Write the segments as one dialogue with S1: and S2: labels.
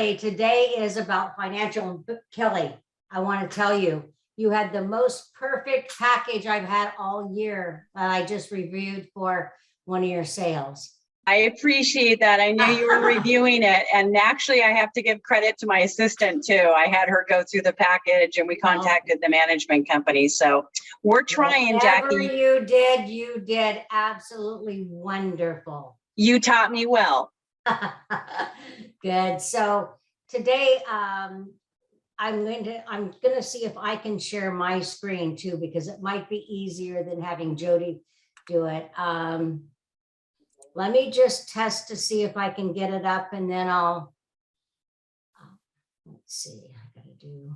S1: seriously, today is about financial. Kelly, I want to tell you, you had the most perfect package I've had all year. I just reviewed for one of your sales.
S2: I appreciate that. I knew you were reviewing it. And actually, I have to give credit to my assistant too. I had her go through the package and we contacted the management company. So we're trying,
S1: Whatever
S2: Jackie.
S1: you did absolutely wonderful.
S2: You taught me well.
S1: Good. So today, I'm gonna see if I can share my screen too, because it might be easier than having Jody do it. Let me just test to see if I can get it up, and then I'll, let's see, I gotta do,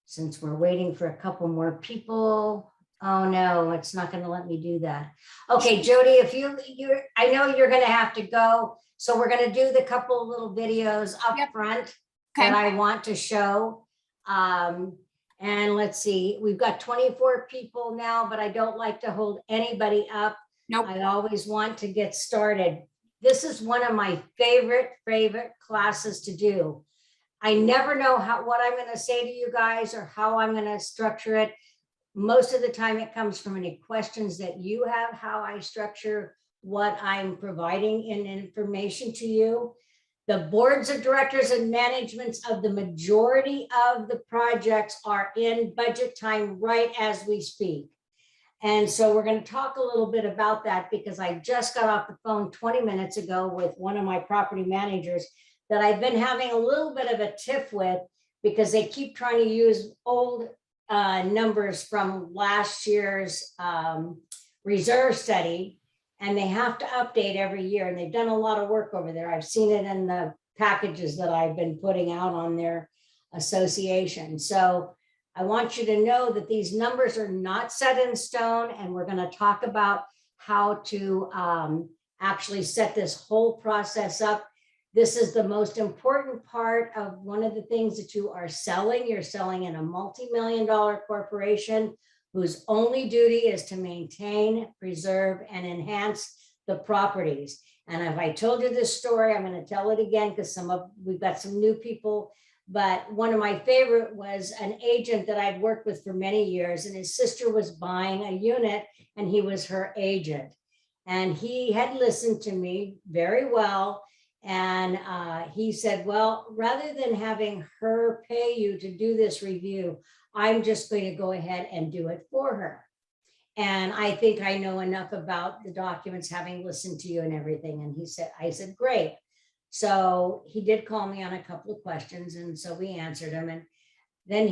S1: since we're waiting for a couple more people. Oh no, it's not gonna let me do that. Okay, Jody, if I know you're gonna have to go, so we're gonna do the couple little videos up front that I want to show. And let's see, we've got 24 people now, but I don't like to hold anybody up.
S3: Nope.
S1: I always want to get started. This is one of my favorite classes to do. I never know what I'm going to say to you guys or how I'm going to structure it. Most of the time it comes from any questions that you have, how I structure what I'm providing in information to you. The boards of directors and managements of the majority of the projects are in budget time right as we speak. And so we're going to talk a little bit about that, because I just got off the phone 20 minutes ago with one of my property managers that I've been having a little bit of a tiff with, because they keep trying to use old numbers from last year's reserve study, and they have to update every year. And they've done a lot of work over there. I've seen it in the packages that I've been putting out on their association. So I want you to know that these numbers are not set in stone, and we're going to talk about how to actually set this whole process up. This is the most important part of one of the things that you are selling. You're selling in a multi-million-dollar corporation whose only duty is to maintain, preserve, and enhance the properties. And if I told you this story, I'm going to tell it again, because we've got some new people. But one of my favorite was an agent that I'd worked with for many years, and his sister was buying a unit and he was her agent. And he had listened to me very well. And he said, well, rather than having her pay you to do this review, I'm just going to go ahead and do it for her. And I think I know enough about the documents, having listened to you and everything. And I said, great. So he did call me on a couple of questions, and so we answered him. And then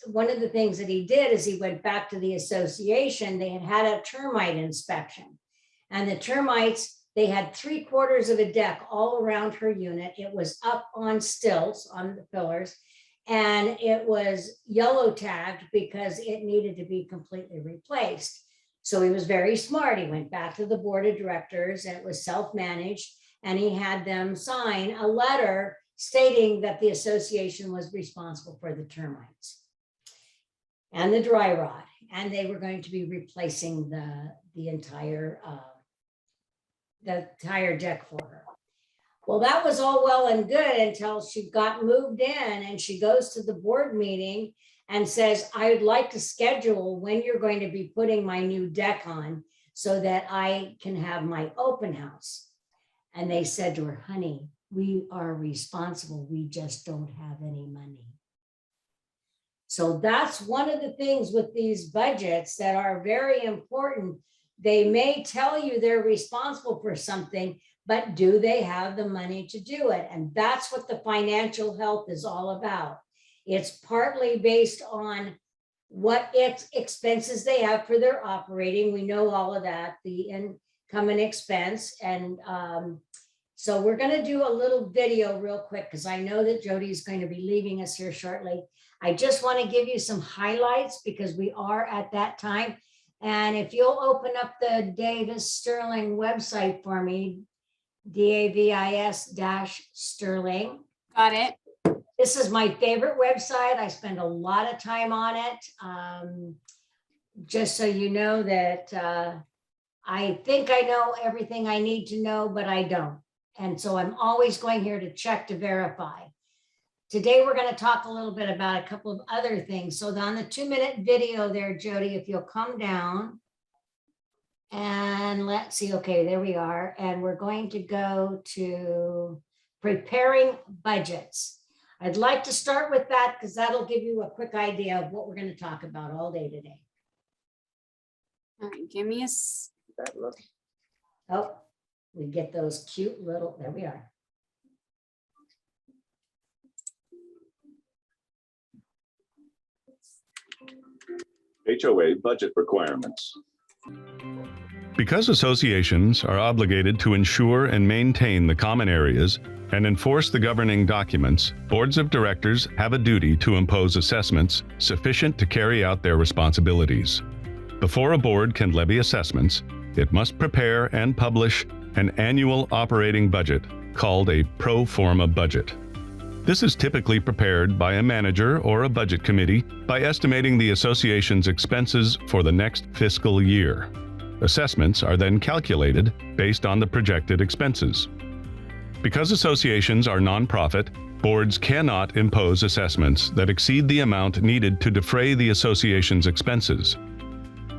S1: one of the things that he did is he went back to the association. They had a termite inspection, and the termites, they had 3/4 of a deck all around her unit. It was up on stilts on the pillars, and it was yellow tagged because it needed to be completely replaced. So he was very smart. He went back to the board of directors, and it was self-managed. And he had them sign a letter stating that the association was responsible for the termites and the dry rot, and they were going to be replacing the entire deck for her. Well, that was all well and good until she got moved in, and she goes to the board meeting and says, I would like to schedule when you're going to be putting my new deck on so that I can have my open house. And they said to her, honey, we are responsible. We just don't have any money. So that's one of the things with these budgets that are very important. They may tell you they're responsible for something, but do they have the money to do it? And that's what the financial health is all about. It's partly based on what expenses they have for their operating. We know all of that, the income and expense. And so we're going to do a little video real quick, because I know that Jody's going to be leaving us here shortly. I just want to give you some highlights because we are at that time. And if you'll open up the Davis Sterling website for me, DAVIS-Sterling.
S3: Got it.
S1: This is my favorite website. I spend a lot of time on it. Just so you know that I think I know everything I need to know, but I don't. And so I'm always going here to check to verify. Today, we're going to talk a little bit about a couple of other things. So on the 2-minute video there, Jody, if you'll come down and let's see. Okay, there we are. And we're going to go to preparing budgets. I'd like to start with that because that'll give you a quick idea of what we're going to talk about all day today.
S3: All right, give me a
S1: Oh, we get those cute little, there we are.
S4: HOA budget requirements.
S5: Because associations are obligated to ensure and maintain the common areas and enforce the governing documents, boards of directors have a duty to impose assessments sufficient to carry out their responsibilities. Before a board can levy assessments, it must prepare and publish an annual operating budget called a pro forma budget. This is typically prepared by a manager or a budget committee by estimating the association's expenses for the next fiscal year. Assessments are then calculated based on the projected expenses. Because associations are nonprofit, boards cannot impose assessments that exceed the amount needed to defray the association's expenses.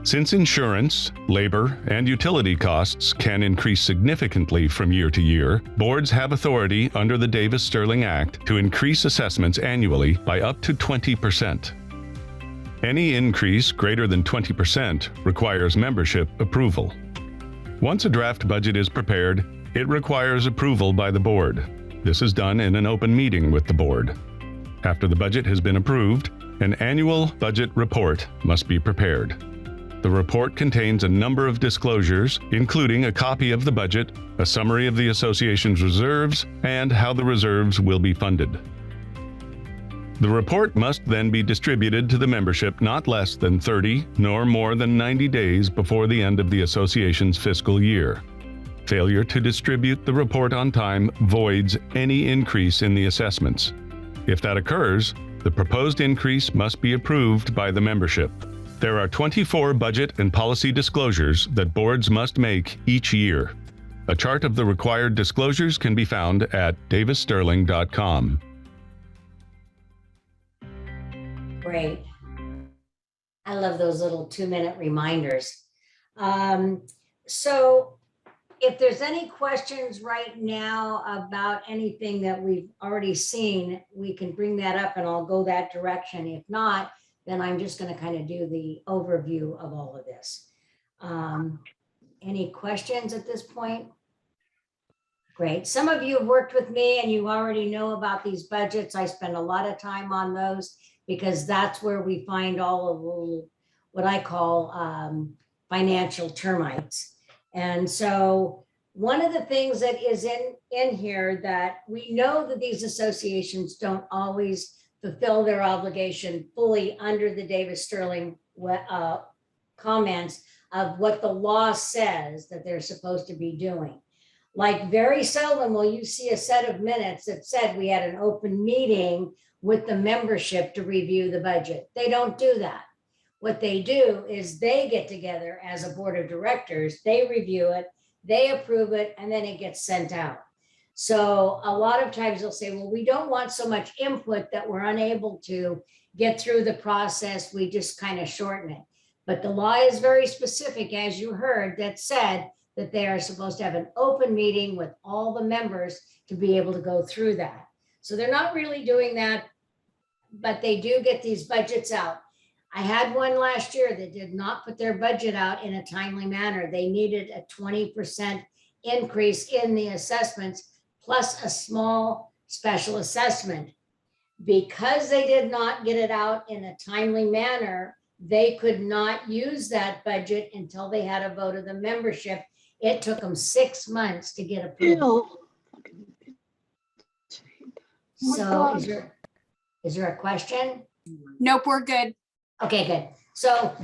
S5: Since insurance, labor, and utility costs can increase significantly from year to year, boards have authority under the Davis-Sterling Act to increase assessments annually by up to 20%. Any increase greater than 20% requires membership approval. Once a draft budget is prepared, it requires approval by the board. This is done in an open meeting with the board. After the budget has been approved, an annual budget report must be prepared. The report contains a number of disclosures, including a copy of the budget, a summary of the association's reserves, and how the reserves will be funded. The report must then be distributed to the membership not less than 30 nor more than 90 days before the end of the association's fiscal year. Failure to distribute the report on time voids any increase in the assessments. If that occurs, the proposed increase must be approved by the membership. There are 24 budget and policy disclosures that boards must make each year. A chart of the required disclosures can be found at davissterling.com.
S1: Great. I love those little 2-minute reminders. So if there's any questions right now about anything that we've already seen, we can bring that up and I'll go that direction. If not, then I'm just going to kind of do the overview of all of this. Any questions at this point? Great. Some of you have worked with me and you already know about these budgets. I spend a lot of time on those because that's where we find all of the, what I call financial termites. And so one of the things that is in here that we know that these associations don't always fulfill their obligation fully under the Davis-Sterling comments of what the law says that they're supposed to be doing. Like very seldom will you see a set of minutes that said we had an open meeting with the membership to review the budget. They don't do that. What they do is they get together as a board of directors, they review it, they approve it, and then it gets sent out. So a lot of times they'll say, well, we don't want so much input that we're unable to get through the process. We just kind of shorten it. But the law is very specific, as you heard, that said that they are supposed to have an open meeting with all the members to be able to go through that. So they're not really doing that, but they do get these budgets out. I had one last year that did not put their budget out in a timely manner. They needed a 20% increase in the assessments plus a small special assessment. Because they did not get it out in a timely manner, they could not use that budget until they had a vote of the membership. It took them 6 months to get approval. So is there a question?
S3: Nope, we're good.
S1: Okay, good. So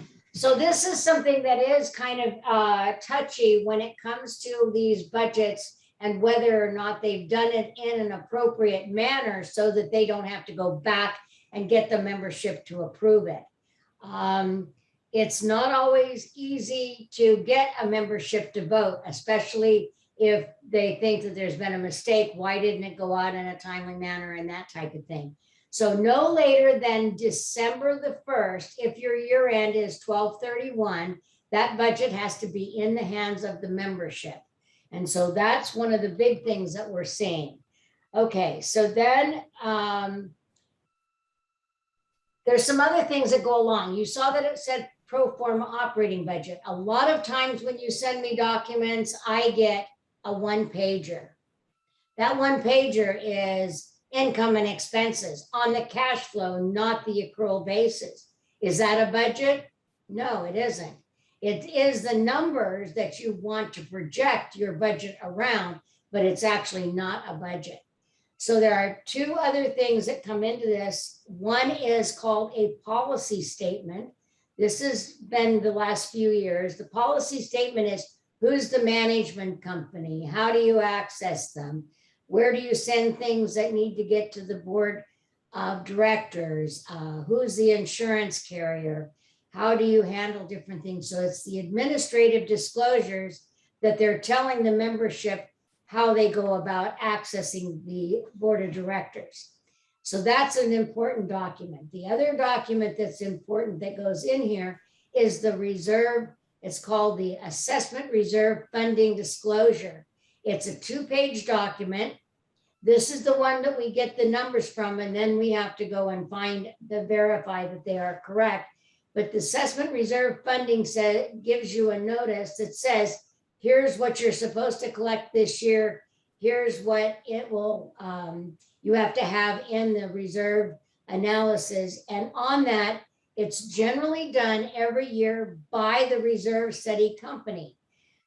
S1: this is something that is kind of touchy when it comes to these budgets and whether or not they've done it in an appropriate manner so that they don't have to go back and get the membership to approve it. It's not always easy to get a membership to vote, especially if they think that there's been a mistake, why didn't it go out in a timely manner and that type of thing. So no later than December the 1st, if your year end is 12/31, that budget has to be in the hands of the membership. And so that's one of the big things that we're seeing. Okay, so then there's some other things that go along. You saw that it said pro forma operating budget. A lot of times when you send me documents, I get a one-pager. That one-pager is income and expenses on the cash flow, not the accrual basis. Is that a budget? No, it isn't. It is the numbers that you want to project your budget around, but it's actually not a budget. So there are two other things that come into this. One is called a policy statement. This has been the last few years. The policy statement is who's the management company? How do you access them? Where do you send things that need to get to the board of directors? Who's the insurance carrier? How do you handle different things? So it's the administrative disclosures that they're telling the membership how they go about accessing the board of directors. So that's an important document. The other document that's important that goes in here is the reserve. It's called the Assessment Reserve Funding Disclosure. It's a 2-page document. This is the one that we get the numbers from, and then we have to go and verify that they are correct. But the Assessment Reserve Funding gives you a notice that says, here's what you're supposed to collect this year. Here's what it will, you have to have in the reserve analysis. And on that, it's generally done every year by the reserve study company.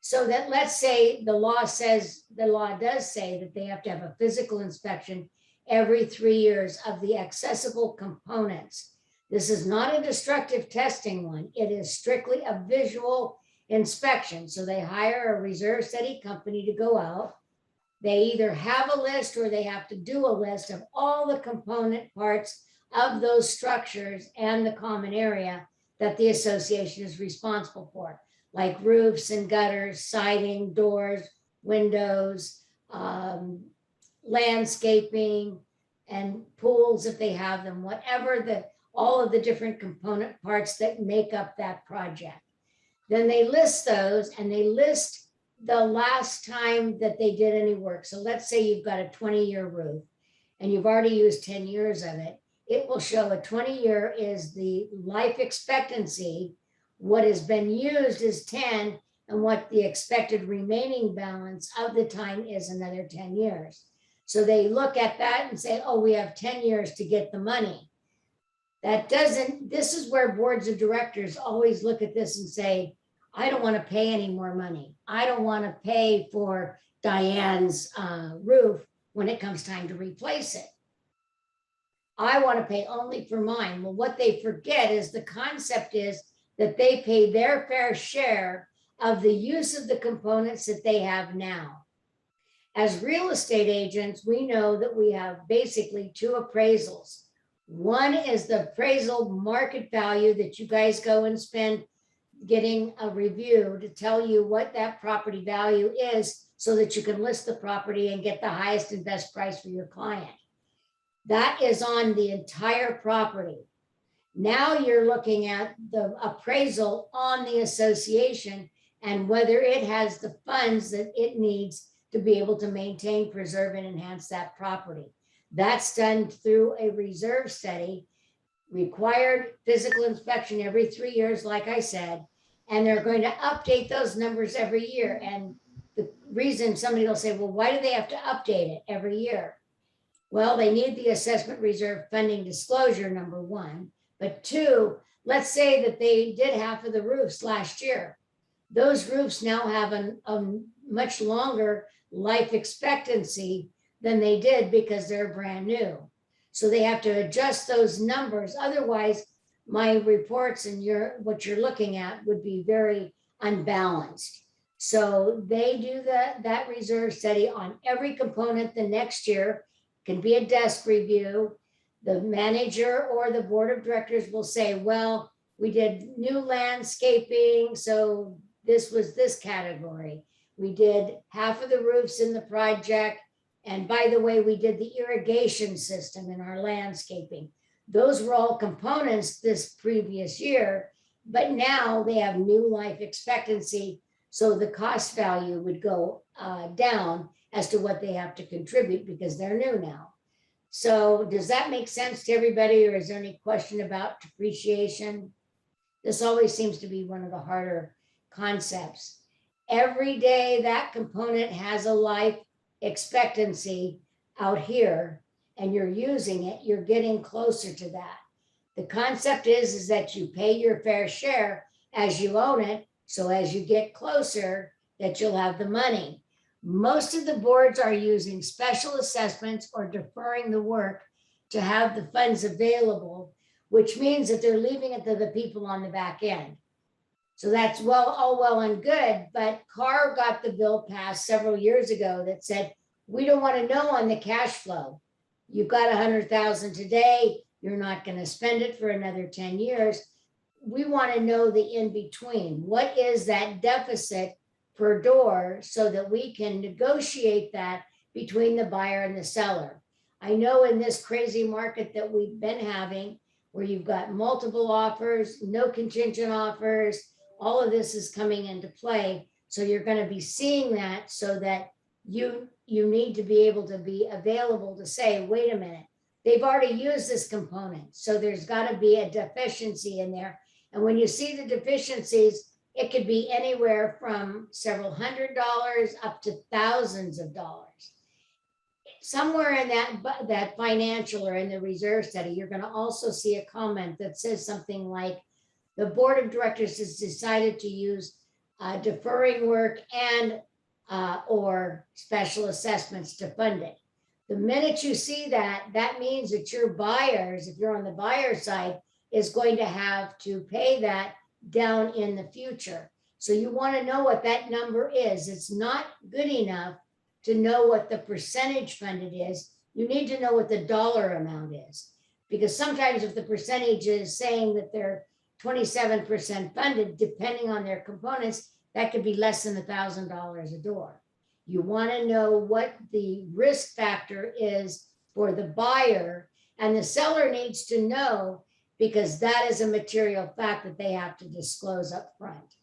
S1: So that, let's say the law does say that they have to have a physical inspection every 3 years of the accessible components. This is not a destructive testing one. It is strictly a visual inspection. So they hire a reserve study company to go out. They either have a list or they have to do a list of all the component parts of those structures and the common area that the association is responsible for, like roofs and gutters, siding, doors, windows, landscaping, and pools if they have them, whatever all of the different component parts that make up that project. Then they list those, and they list the last time that they did any work. So let's say you've got a 20-year roof and you've already used 10 years of it. It will show a 20-year is the life expectancy. What has been used is 10, and what the expected remaining balance of the time is another 10 years. So they look at that and say, oh, we have 10 years to get the money. This is where boards of directors always look at this and say, I don't want to pay any more money. I don't want to pay for Diane's roof when it comes time to replace it. I want to pay only for mine. Well, what they forget is the concept is that they pay their fair share of the use of the components that they have now. As real estate agents, we know that we have basically 2 appraisals. One is the appraisal market value that you guys go and spend getting a review to tell you what that property value is so that you can list the property and get the highest and best price for your client. That is on the entire property. Now you're looking at the appraisal on the association and whether it has the funds that it needs to be able to maintain, preserve, and enhance that property. That's done through a reserve study, required physical inspection every 3 years, like I said, and they're going to update those numbers every year. And the reason somebody will say, well, why do they have to update it every year? Well, they need the assessment reserve funding disclosure, number 1. But 2, let's say that they did half of the roofs last year. Those roofs now have a much longer life expectancy than they did because they're brand new. So they have to adjust those numbers. Otherwise, my reports and what you're looking at would be very unbalanced. So they do that reserve study on every component the next year. Can be a desk review. The manager or the board of directors will say, well, we did new landscaping, so this was this category. We did half of the roofs in the project. And by the way, we did the irrigation system in our landscaping. Those were all components this previous year, but now they have new life expectancy. So the cost value would go down as to what they have to contribute because they're new now. So does that make sense to everybody, or is there any question about depreciation? This always seems to be one of the harder concepts. Every day that component has a life expectancy out here and you're using it, you're getting closer to that. The concept is that you pay your fair share as you own it. So as you get closer, that you'll have the money. Most of the boards are using special assessments or deferring the work to have the funds available, which means that they're leaving it to the people on the back end. So that's all well and good, but Carr got the bill passed several years ago that said, we don't want to know on the cash flow. You've got 100,000 today, you're not going to spend it for another 10 years. We want to know the in-between. What is that deficit per door so that we can negotiate that between the buyer and the seller? I know in this crazy market that we've been having, where you've got multiple offers, no contingent offers, all of this is coming into play. So you're going to be seeing that so that you need to be able to be available to say, wait a minute, they've already used this component. So there's got to be a deficiency in there. And when you see the deficiencies, it could be anywhere from several $100s up to thousands of dollars. Somewhere in that financial or in the reserve study, you're going to also see a comment that says something like, the board of directors has decided to use deferring work and or special assessments to fund it. The minute you see that, that means that your buyers, if you're on the buyer side, is going to have to pay that down in the future. So you want to know what that number is. It's not good enough to know what the percentage funded is. You need to know what the dollar amount is. Because sometimes if the percentage is saying that they're 27% funded, depending on their components, that could be less than $1,000 a door. You want to know what the risk factor is for the buyer, and the seller needs to know, because that is a material fact that they have to disclose up front.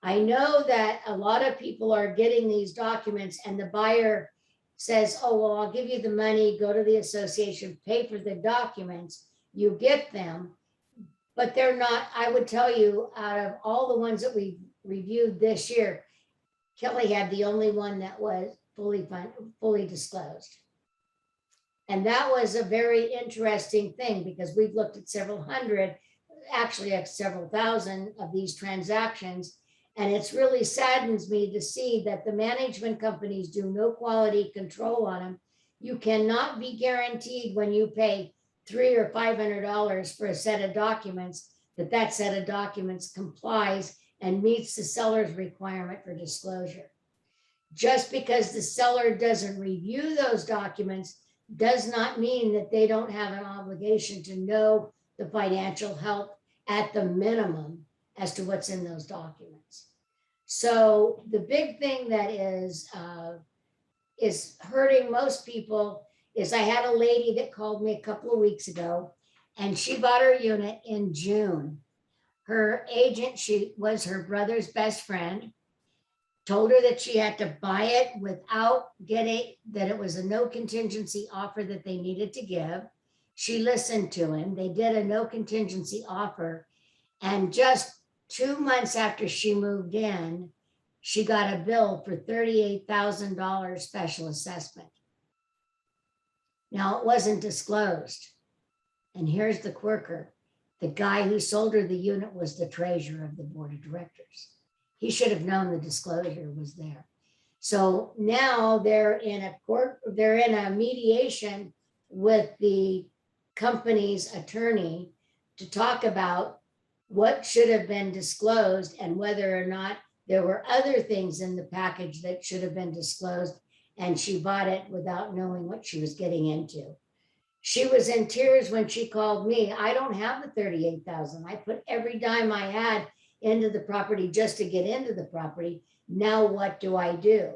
S1: I know that a lot of people are getting these documents and the buyer says, oh, well, I'll give you the money, go to the association, pay for the documents, you get them, but they're not, I would tell you, out of all the ones that we reviewed this year, Kelly had the only one that was fully disclosed. And that was a very interesting thing, because we've looked at several hundred, actually several thousand of these transactions. And it's really saddens me to see that the management companies do no quality control on them. You cannot be guaranteed when you pay $300 or $500 for a set of documents, that set of documents complies and meets the seller's requirement for disclosure. Just because the seller doesn't review those documents does not mean that they don't have an obligation to know the financial health at the minimum as to what's in those documents. So the big thing that is hurting most people is, I had a lady that called me a couple of weeks ago, and she bought her unit in June. Her agent, she was her brother's best friend, told her that she had to buy it without getting, that it was a no contingency offer that they needed to give. She listened to him. They did a no contingency offer. And just 2 months after she moved in, she got a bill for $38,000 special assessment. Now, it wasn't disclosed. And here's the quirker. The guy who sold her the unit was the treasurer of the board of directors. He should have known the disclosure was there. So now they're in a mediation with the company's attorney to talk about what should have been disclosed and whether or not there were other things in the package that should have been disclosed, and she bought it without knowing what she was getting into. She was in tears when she called me. I don't have the $38,000. I put every dime I had into the property just to get into the property. Now what do I do?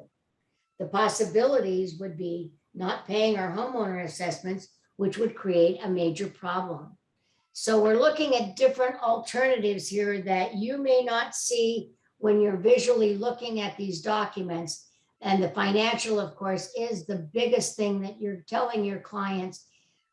S1: The possibilities would be not paying our homeowner assessments, which would create a major problem. So we're looking at different alternatives here that you may not see when you're visually looking at these documents. And the financial, of course, is the biggest thing that you're telling your clients,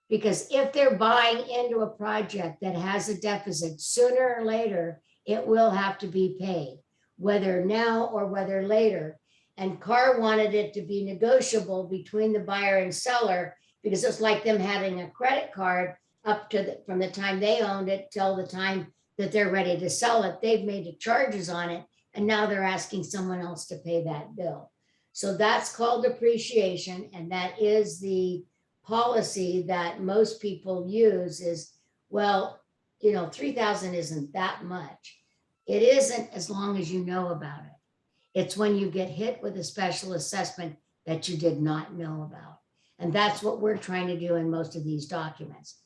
S1: because if they're buying into a project that has a deficit, sooner or later, it will have to be paid, whether now or whether later. And Carr wanted it to be negotiable between the buyer and seller, because it's like them having a credit card up to from the time they owned it till the time that they're ready to sell it. They've made the charges on it, and now they're asking someone else to pay that bill. So that's called depreciation, and that is the policy that most people use is, well, you know, 3,000 isn't that much. It isn't as long as you know about it. It's when you get hit with a special assessment that you did not know about. And that's what we're trying to do in most of these documents.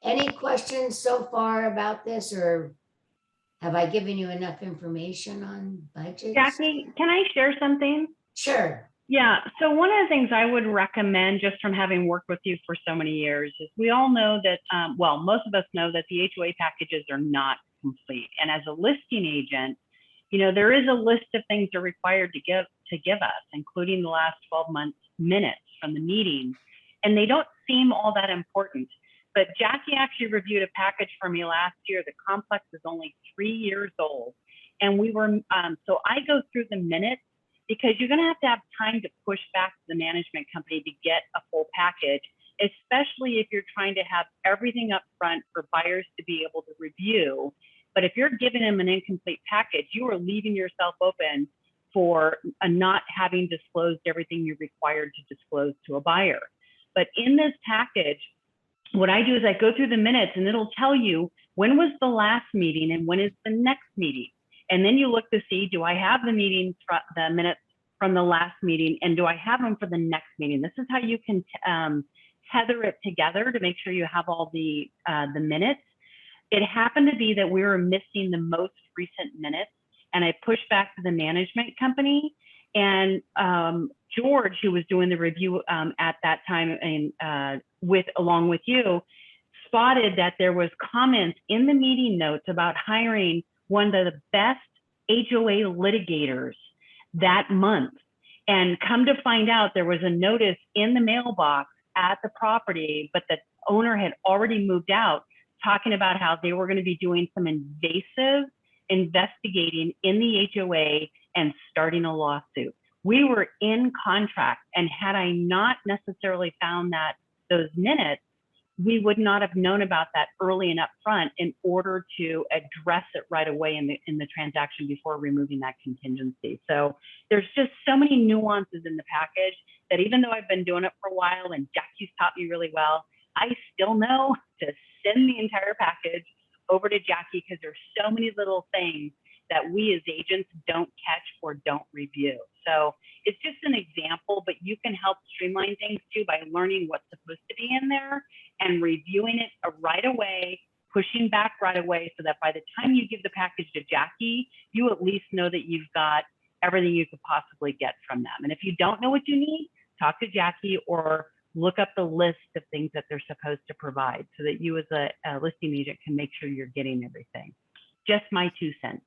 S1: Any questions so far about this, or have I given you enough information on budgets?
S6: Jackie, can I share something?
S1: Sure.
S6: Yeah, so one of the things I would recommend, just from having worked with you for so many years, is we all know that, well, most of us know that the HOA packages are not complete. And as a listing agent, you know, there is a list of things they're required to give us, including the last 12 months minutes from the meetings. And they don't seem all that important. But Jackie actually reviewed a package for me last year. The complex is only 3 years old. And we were, so I go through the minutes, because you're going to have time to push back to the management company to get a full package, especially if you're trying to have everything up front for buyers to be able to review. But if you're giving them an incomplete package, you are leaving yourself open for not having disclosed everything you're required to disclose to a buyer. But in this package, what I do is I go through the minutes, and it'll tell you when was the last meeting and when is the next meeting. And then you look to see, do I have the meetings, the minutes from the last meeting, and do I have them for the next meeting? This is how you can tether it together to make sure you have all the minutes. It happened to be that we were missing the most recent minutes, and I pushed back to the management company, and George, who was doing the review at that time, and along with you, spotted that there was comments in the meeting notes about hiring one of the best HOA litigators that month. And come to find out, there was a notice in the mailbox at the property, but the owner had already moved out, talking about how they were going to be doing some invasive investigating in the HOA and starting a lawsuit. We were in contract, and had I not necessarily found those minutes, we would not have known about that early and upfront in order to address it right away in the transaction before removing that contingency. So there's just so many nuances in the package that, even though I've been doing it for a while and Jackie's taught me really well, I still know to send the entire package over to Jackie, because there's so many little things that we as agents don't catch or don't review. So it's just an example, but you can help streamline things too by learning what's supposed to be in there and reviewing it right away, pushing back right away, so that by the time you give the package to Jackie, you at least know that you've got everything you could possibly get from them. And if you don't know what you need, talk to Jackie or look up the list of things that they're supposed to provide, so that you as a listing agent can make sure you're getting everything. Just my 2 cents.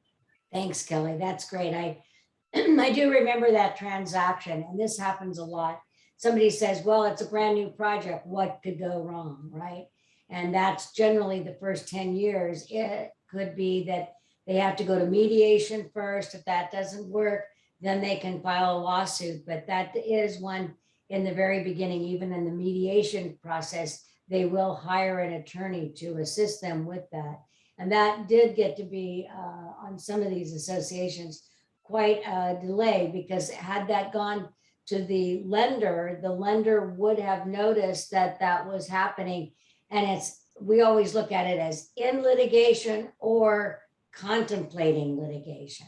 S1: Thanks, Kelly. That's great. I do remember that transaction, and this happens a lot. Somebody says, well, it's a brand new project. What could go wrong, right? And that's generally the first 10 years. It could be that they have to go to mediation first. If that doesn't work, then they can file a lawsuit. But that is one in the very beginning, even in the mediation process, they will hire an attorney to assist them with that. And that did get to be on some of these associations quite a delay, because had that gone to the lender would have noticed that that was happening. And we always look at it as in litigation or contemplating litigation.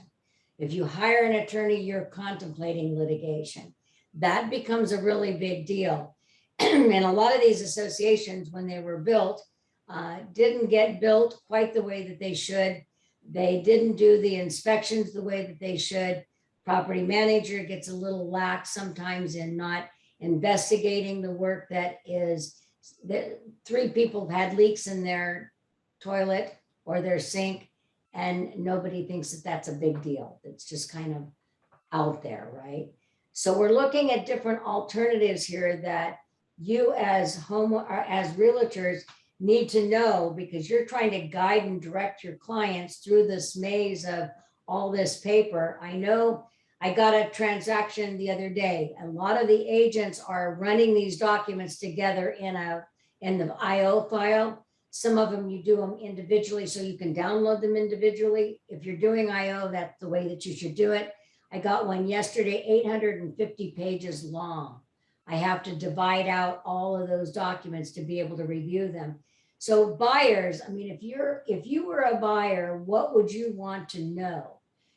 S1: If you hire an attorney, you're contemplating litigation. That becomes a really big deal. And a lot of these associations, when they were built, didn't get built quite the way that they should. They didn't do the inspections the way that they should. property manager gets a little lax sometimes in not investigating the work that is, that 3 people have had leaks in their toilet or their sink, and nobody thinks that that's a big deal. It's just kind of out there, right? So we're looking at different alternatives here that you as as realtors need to know, because you're trying to guide and direct your clients through this maze of all this paper. I know I got a transaction the other day. A lot of the agents are running these documents together in the IO file. Some of them you do them individually, so you can download them individually. If you're doing IO, that's the way that you should do it. I got one yesterday, 850 pages long. I have to divide out all of those documents to be able to review them. So buyers, I mean, if you were a buyer, what would you want to know?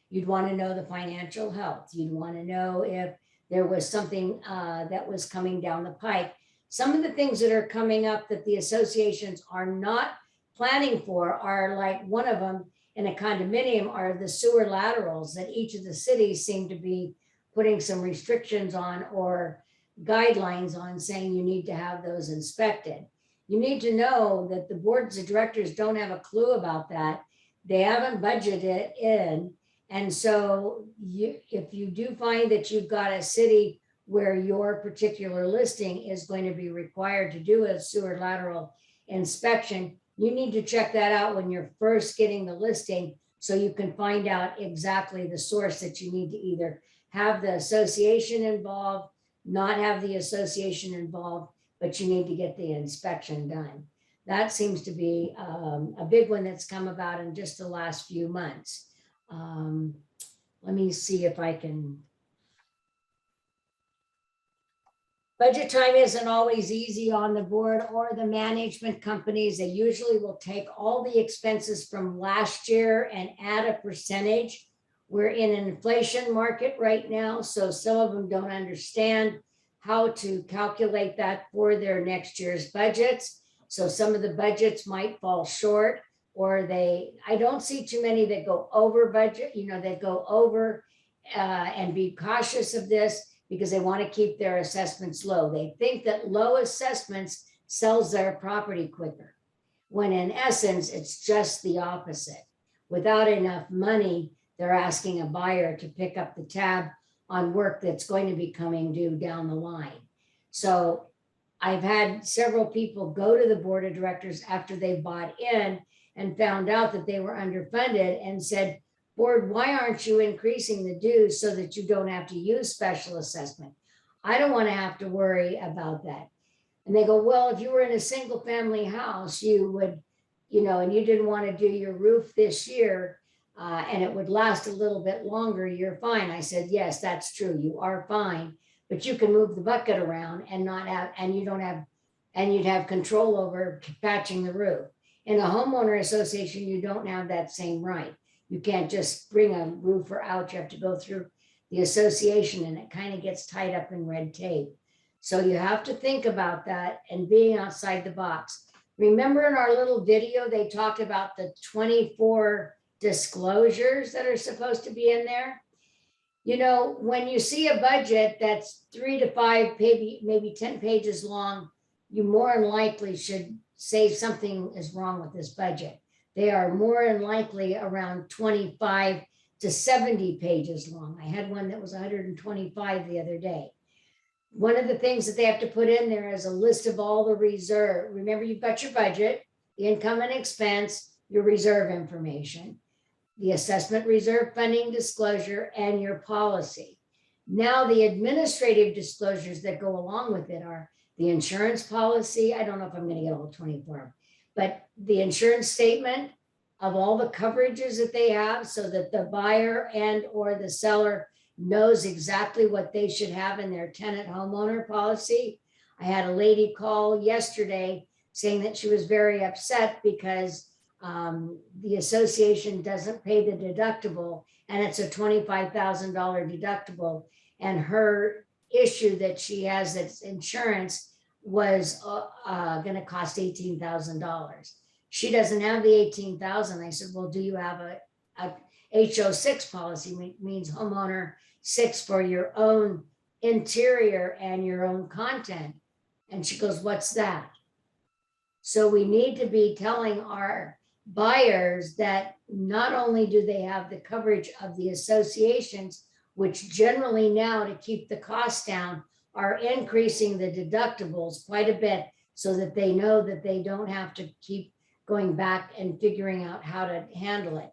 S1: You'd want to know the financial health. You'd want to know if there was something that was coming down the pike. Some of the things that are coming up that the associations are not planning for are, like, one of them in a condominium are the sewer laterals that each of the cities seem to be putting some restrictions on or guidelines on, saying you need to have those inspected. You need to know that the boards of directors don't have a clue about that. They haven't budgeted it in. And so if you do find that you've got a city where your particular listing is going to be required to do a sewer lateral inspection, you need to check that out when you're first getting the listing, so you can find out exactly the source that you need to either have the association involved, not have the association involved, but you need to get the inspection done. That seems to be a big one that's come about in just the last few months. Let me see if I can. Budget time isn't always easy on the board or the management companies. They usually will take all the expenses from last year and add a percentage. We're in an inflation market right now, so some of them don't understand how to calculate that for their next year's budgets. So some of the budgets might fall short, or I don't see too many that go over budget, that go over and be cautious of this, because they want to keep their assessments low. They think that low assessments sells their property quicker, when in essence, it's just the opposite. Without enough money, they're asking a buyer to pick up the tab on work that's going to be coming due down the line. So I've had several people go to the board of directors after they bought in and found out that they were underfunded and said, board, why aren't you increasing the dues so that you don't have to use special assessment? I don't want to have to worry about that. And they go, well, if you were in a single family house, you would, and you didn't want to do your roof this year, and it would last a little bit longer, you're fine. I said, yes, that's true. You are fine, but you can move the bucket around and you'd have control over patching the roof. In a homeowner association, you don't have that same right. You can't just bring a roofer out. You have to go through the association, and it kind of gets tied up in red tape. So you have to think about that and being outside the box. Remember in our little video, they talked about the 24 disclosures that are supposed to be in there. When you see a budget that's 3 to 5, maybe 10 pages long, you more than likely should say something is wrong with this budget. They are more than likely around 25 to 70 pages long. I had one that was 125 the other day. One of the things that they have to put in there is a list of all the reserve. Remember, you've got your budget, the income and expense, your reserve information, the assessment reserve funding disclosure, and your policy. Now, the administrative disclosures that go along with it are the insurance policy. I don't know if I'm going to get all 24, but the insurance statement of all the coverages that they have, so that the buyer and or the seller knows exactly what they should have in their tenant homeowner policy. I had a lady call yesterday saying that she was very upset because the association doesn't pay the deductible, and it's a $25,000 deductible. And her issue that she has, that's insurance, was going to cost $18,000. She doesn't have the $18,000. I said, well, do you have a HO6 policy? Means homeowner 6 for your own interior and your own content. And she goes, what's that? So we need to be telling our buyers that not only do they have the coverage of the associations, which generally now, to keep the costs down, are increasing the deductibles quite a bit so that they know that they don't have to keep going back and figuring out how to handle it.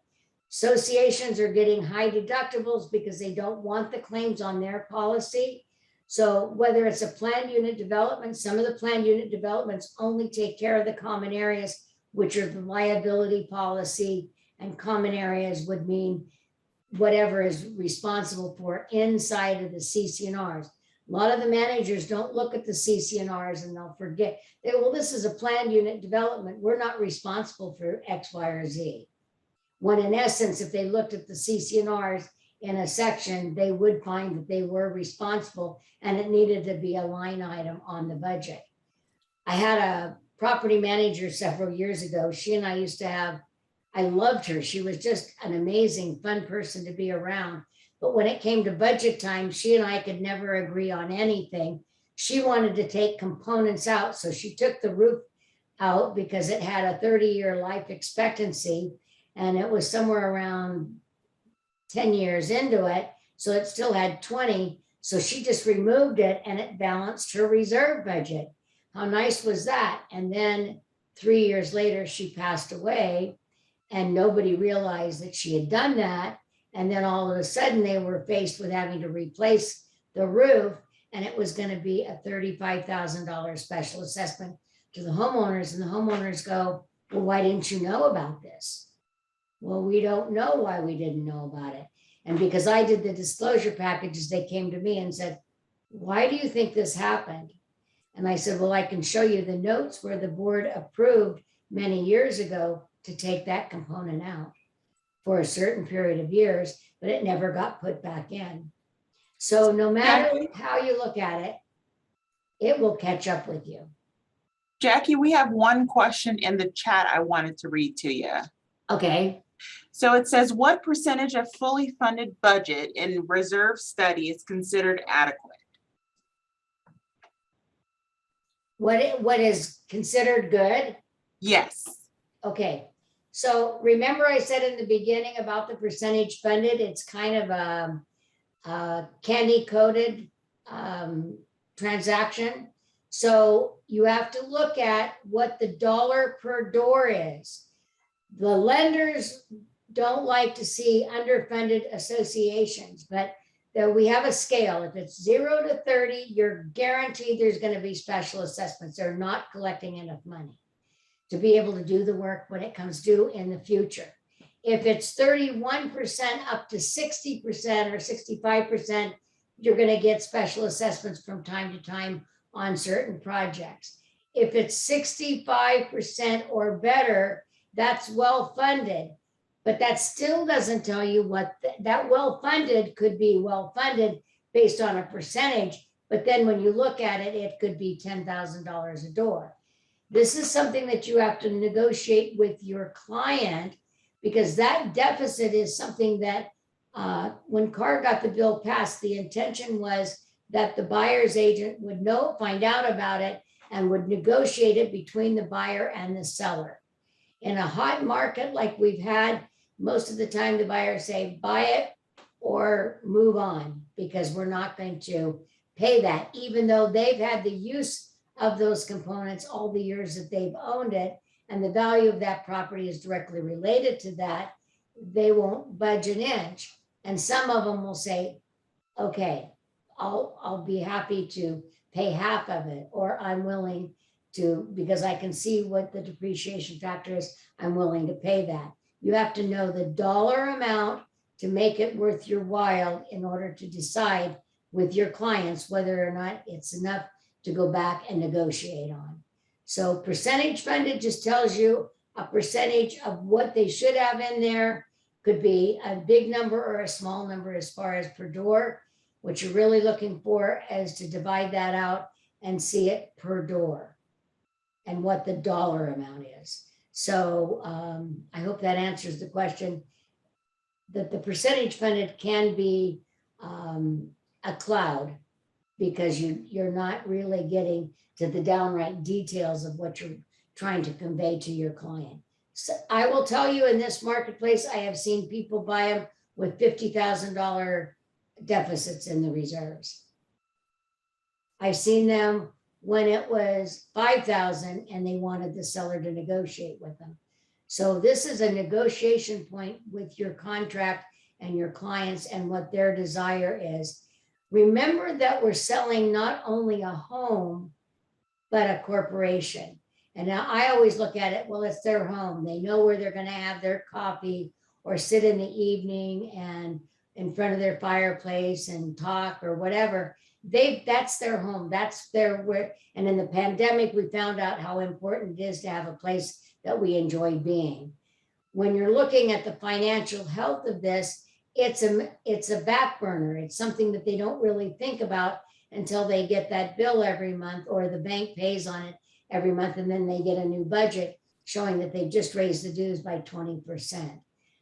S1: Associations are getting high deductibles because they don't want the claims on their policy. So whether it's a planned unit development, some of the planned unit developments only take care of the common areas, which are the liability policy, and common areas would mean whatever is responsible for inside of the CC&Rs. A lot of the managers don't look at the CC&Rs and they'll forget. Well, this is a planned unit development. We're not responsible for X, Y, or Z. When in essence, if they looked at the CC&Rs in a section, they would find that they were responsible and it needed to be a line item on the budget. I had a property manager several years ago. She and I used to have, I loved her. She was just an amazing, fun person to be around. But when it came to budget time, she and I could never agree on anything. She wanted to take components out. So she took the roof out because it had a 30-year life expectancy and it was somewhere around 10 years into it. So it still had 20. So she just removed it and it balanced her reserve budget. How nice was that? And then 3 years later, she passed away and nobody realized that she had done that. And then all of a sudden they were faced with having to replace the roof and it was going to be a $35,000 special assessment to the homeowners. And the homeowners go, well, why didn't you know about this? Well, we don't know why we didn't know about it. And because I did the disclosure packages, they came to me and said, why do you think this happened? And I said, well, I can show you the notes where the board approved many years ago to take that component out for a certain period of years, but it never got put back in. So no matter how you look at it, it will catch up with you.
S7: Jackie, we have one question in the chat I wanted to read to you.
S1: Okay.
S7: So it says, what percentage of fully funded budget in reserve study is considered adequate?
S1: What is considered good?
S7: Yes.
S1: Okay. So remember I said in the beginning about the percentage funded, it's kind of a candy coated transaction. So you have to look at what the dollar per door is. The lenders don't like to see underfunded associations, but we have a scale. If it's 0 to 30, you're guaranteed there's going to be special assessments. They're not collecting enough money to be able to do the work when it comes due in the future. If it's 31% up to 60% or 65%, you're going to get special assessments from time to time on certain projects. If it's 65% or better, that's well-funded, but that still doesn't tell you what that well-funded could be well-funded based on a percentage. But then when you look at it, it could be $10,000 a door. This is something that you have to negotiate with your client because that deficit is something that when Carr got the bill passed, the intention was that the buyer's agent would find out about it and would negotiate it between the buyer and the seller. In a hot market like we've had, most of the time the buyers say, buy it or move on because we're not going to pay that, even though they've had the use of those components all the years that they've owned it. And the value of that property is directly related to that. They won't budge an inch. And some of them will say, okay, I'll be happy to pay half of it, or I'm willing to, because I can see what the depreciation factor is, I'm willing to pay that. You have to know the dollar amount to make it worth your while in order to decide with your clients whether or not it's enough to go back and negotiate on. So percentage funded just tells you a percentage of what they should have in there. Could be a big number or a small number as far as per door. What you're really looking for is to divide that out and see it per door and what the dollar amount is. So I hope that answers the question. That the percentage funded can be a cloud, because you're not really getting to the downright details of what you're trying to convey to your client. So I will tell you, in this marketplace, I have seen people buy them with $50,000 deficits in the reserves. I've seen them when it was 5,000 and they wanted the seller to negotiate with them. So this is a negotiation point with your contract and your clients and what their desire is. Remember that we're selling not only a home, but a corporation. And now I always look at it, well, it's their home. They know where they're going to have their coffee or sit in the evening and in front of their fireplace and talk or whatever. That's their home. That's their where. And in the pandemic, we found out how important it is to have a place that we enjoy being. When you're looking at the financial health of this, it's a back burner. It's something that they don't really think about until they get that bill every month, or the bank pays on it every month, and then they get a new budget showing that they just raised the dues by 20%.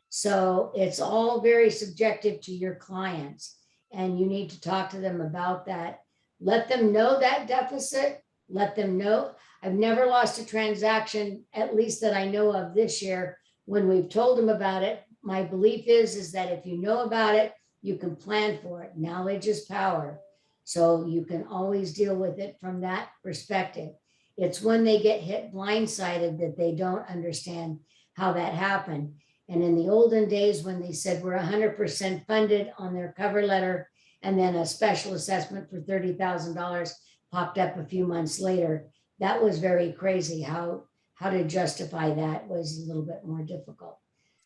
S1: So it's all very subjective to your clients, and you need to talk to them about that. Let them know that deficit. Let them know. I've never lost a transaction, at least that I know of this year, when we've told them about it. My belief is that if you know about it, you can plan for it. Knowledge is power. So you can always deal with it from that perspective. It's when they get hit blindsided that they don't understand how that happened. And in the olden days, when they said we're 100% funded on their cover letter, and then a special assessment for $30,000 popped up a few months later, that was very crazy. How to justify that was a little bit more difficult.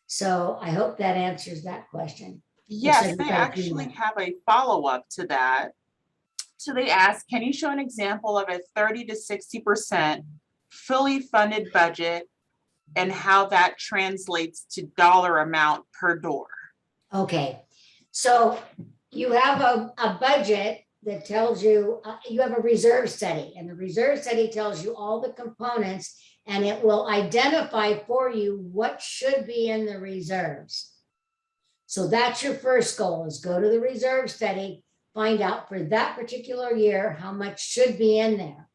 S1: So I hope that answers that question.
S7: Yes, they actually have a follow-up to that. So they ask, can you show an example of a 30 to 60% fully funded budget and how that translates to dollar amount per door?
S1: Okay, so you have a budget that tells you, you have a reserve study, and the reserve study tells you all the components, and it will identify for you what should be in the reserves. So that's your first goal, is go to the reserve study, find out for that particular year how much should be in there.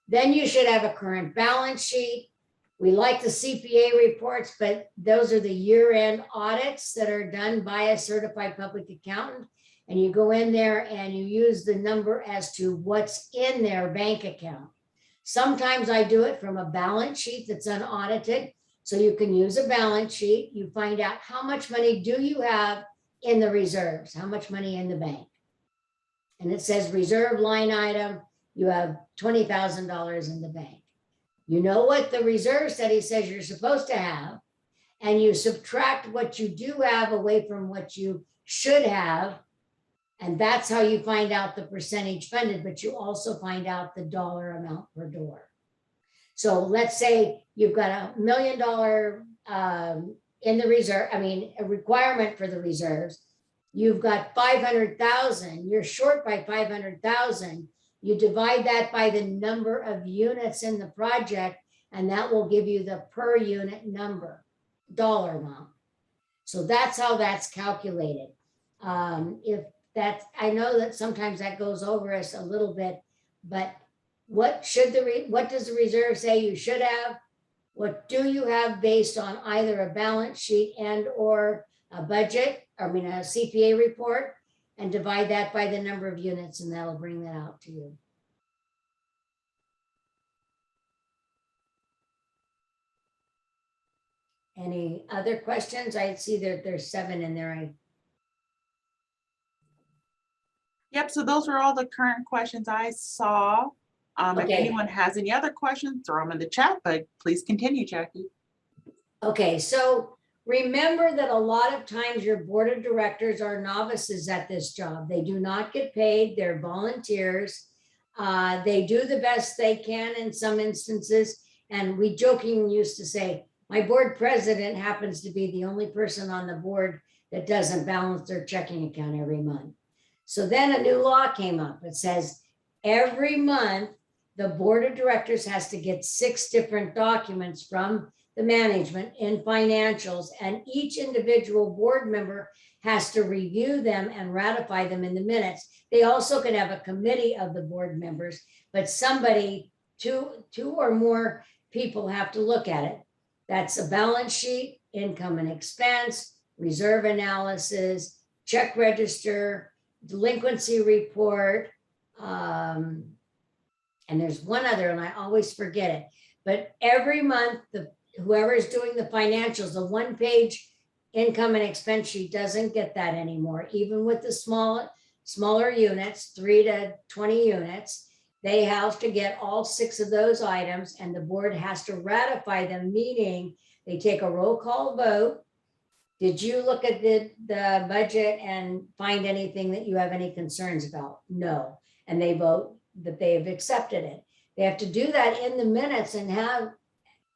S1: Then you should have a current balance sheet. We like the CPA reports, but those are the year-end audits that are done by a certified public accountant. And you go in there and you use the number as to what's in their bank account. Sometimes I do it from a balance sheet that's unaudited. So you can use a balance sheet. You find out how much money do you have in the reserves, how much money in the bank. And it says reserve line item, you have $20,000 in the bank. You know what the reserve study says you're supposed to have, and you subtract what you do have away from what you should have. And that's how you find out the percentage funded, but you also find out the dollar amount per door. So let's say you've got $1 million in the reserve, a requirement for the reserves. You've got 500,000, you're short by 500,000. You divide that by the number of units in the project, and that will give you the per unit number, dollar amount. So that's how that's calculated. I know that sometimes that goes over us a little bit, but what does the reserve say you should have? What do you have based on either a balance sheet and or a budget, a CPA report, and divide that by the number of units, and that'll bring that out to you. Any other questions? I see that there's 7 in there.
S7: Yep, so those were all the current questions I saw. If
S1: Okay.
S7: anyone has any other questions, throw them in the chat, but please continue, Jackie.
S1: Okay, so remember that a lot of times your board of directors are novices at this job. They do not get paid. They're volunteers. They do the best they can in some instances. And we jokingly used to say, my board president happens to be the only person on the board that doesn't balance their checking account every month. So then a new law came up. It says every month, the board of directors has to get 6 different documents from the management in financials, and each individual board member has to review them and ratify them in the minutes. They also can have a committee of the board members, but somebody, two or more people have to look at it. That's a balance sheet, income and expense, reserve analysis, check register, delinquency report. And there's one other, and I always forget it. But every month, whoever is doing the financials, the one-page income and expense sheet doesn't get that anymore. Even with the smaller units, 3 to 20 units, they have to get all 6 of those items, and the board has to ratify them, meaning they take a roll call vote. Did you look at the budget and find anything that you have any concerns about? No. And they vote that they have accepted it. They have to do that in the minutes and have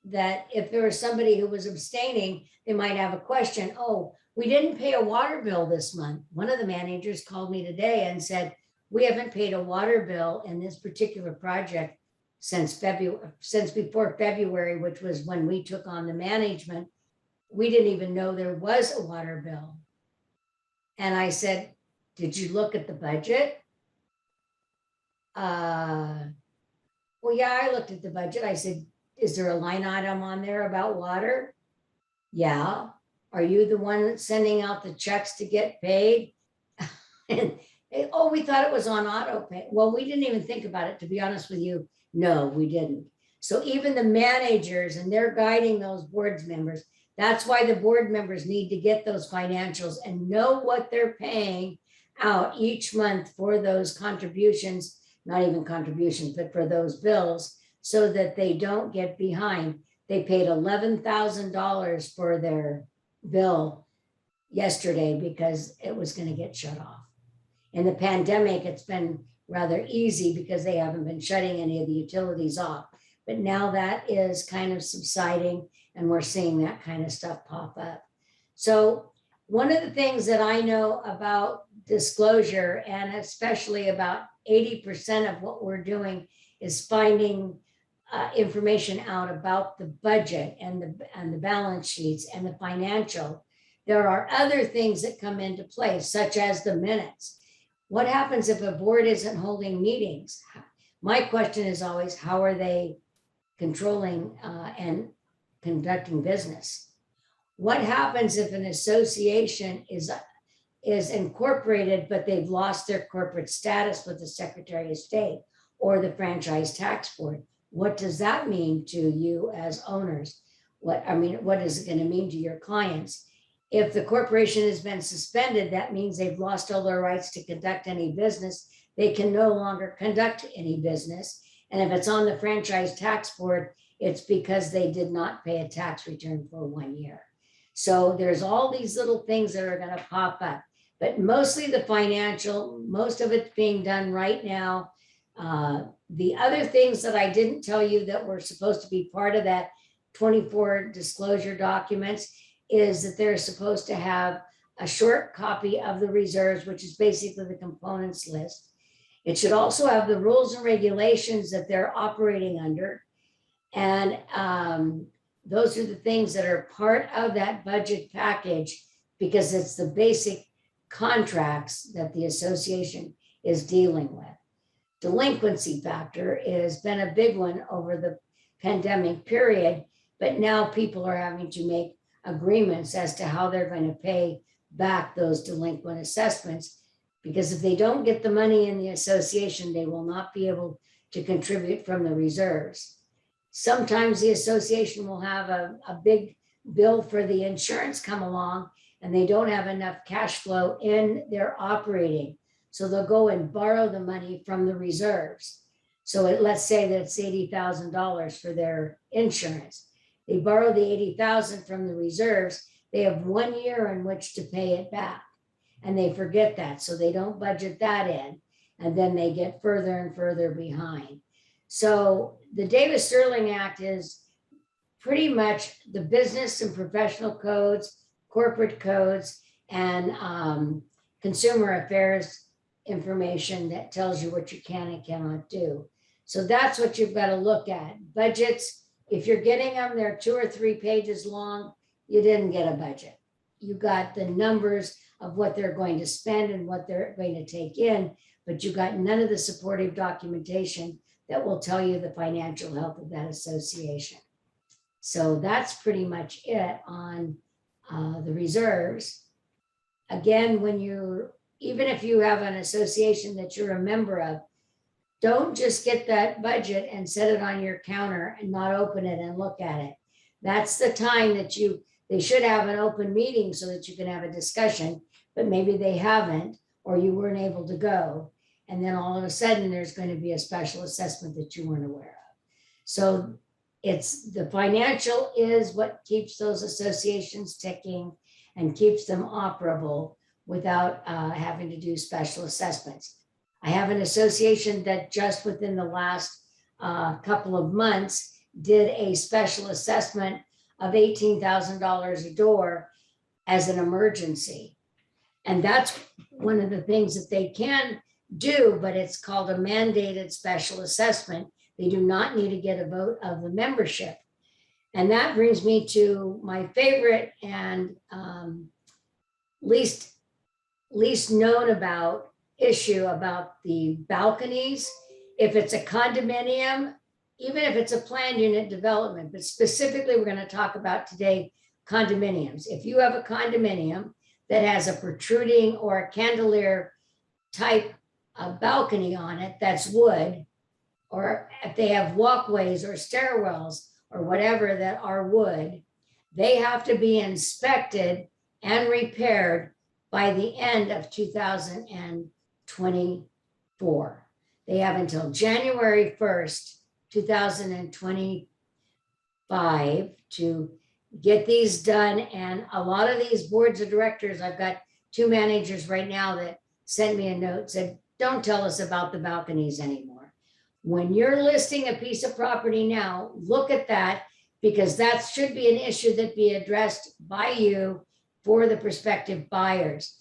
S1: that if there was somebody who was abstaining, they might have a question. Oh, we didn't pay a water bill this month. One of the managers called me today and said, we haven't paid a water bill in this particular project since before February, which was when we took on the management. We didn't even know there was a water bill. And I said, did you look at the budget? Well, yeah, I looked at the budget. I said, is there a line item on there about water? Yeah. Are you the one that's sending out the checks to get paid? And oh, we thought it was on auto pay. Well, we didn't even think about it, to be honest with you. No, we didn't. So even the managers, and they're guiding those board members. That's why the board members need to get those financials and know what they're paying out each month for those contributions, not even contributions, but for those bills, so that they don't get behind. They paid $11,000 for their bill yesterday because it was going to get shut off. In the pandemic, it's been rather easy because they haven't been shutting any of the utilities off. But now that is kind of subsiding, and we're seeing that kind of stuff pop up. So one of the things that I know about disclosure, and especially about 80% of what we're doing, is finding information out about the budget and the balance sheets and the financial. There are other things that come into play, such as the minutes. What happens if a board isn't holding meetings? My question is always, how are they controlling and conducting business? What happens if an association is incorporated, but they've lost their corporate status with the Secretary of State or the Franchise Tax Board? What does that mean to you as owners? What is it going to mean to your clients? If the corporation has been suspended, that means they've lost all their rights to conduct any business. They can no longer conduct any business. And if it's on the Franchise Tax Board, it's because they did not pay a tax return for 1 year. So there's all these little things that are going to pop up, but mostly the financial, most of it's being done right now. The other things that I didn't tell you that were supposed to be part of that 24 disclosure documents is that they're supposed to have a short copy of the reserves, which is basically the components list. It should also have the rules and regulations that they're operating under. And those are the things that are part of that budget package, because it's the basic contracts that the association is dealing with. Delinquency factor has been a big one over the pandemic period, but now people are having to make agreements as to how they're going to pay back those delinquent assessments, because if they don't get the money in the association, they will not be able to contribute from the reserves. Sometimes the association will have a big bill for the insurance come along, and they don't have enough cash flow in their operating. So they'll go and borrow the money from the reserves. So let's say that it's $80,000 for their insurance. They borrow the $80,000 from the reserves. They have 1 year in which to pay it back, and they forget that. So they don't budget that in, and then they get further and further behind. So the Davis-Sterling Act is pretty much the business and professional codes, corporate codes, and consumer affairs information that tells you what you can and cannot do. So that's what you've got to look at. Budgets, if you're getting them, they're 2 or 3 pages long, you didn't get a budget. you got the numbers of what they're going to spend and what they're going to take in, but you got none of the supportive documentation that will tell you the financial health of that association. So that's pretty much it on the reserves. Again, even if you have an association that you're a member of, don't just get that budget and set it on your counter and not open it and look at it. That's the time that they should have an open meeting so that you can have a discussion, but maybe they haven't, or you weren't able to go. And then all of a sudden there's going to be a special assessment that you weren't aware of. So it's the financial is what keeps those associations ticking and keeps them operable without having to do special assessments. I have an association that just within the last couple of months did a special assessment of $18,000 a door as an emergency. And that's one of the things that they can do, but it's called a mandated special assessment. They do not need to get a vote of the membership. And that brings me to my favorite and least known about issue about the balconies. If it's a condominium, even if it's a planned unit development, but specifically we're going to talk about today condominiums. If you have a condominium that has a protruding or a chandelier type of balcony on it that's wood, or if they have walkways or stairwells or whatever that are wood, they have to be inspected and repaired by the end of 2024. They have until January 1st, 2025 to get these done. And a lot of these boards of directors, I've got 2 managers right now that sent me a note, said, don't tell us about the balconies anymore. When you're listing a piece of property now, look at that, because that should be an issue that be addressed by you for the prospective buyers.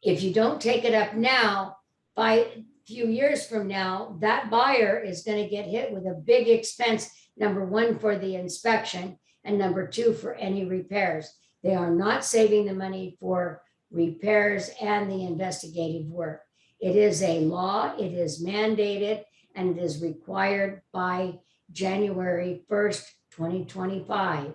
S1: If you don't take it up now, by a few years from now, that buyer is going to get hit with a big expense, number 1, for the inspection, and number 2, for any repairs. They are not saving the money for repairs and the investigative work. It is a law, it is mandated, and it is required by January 1st, 2025.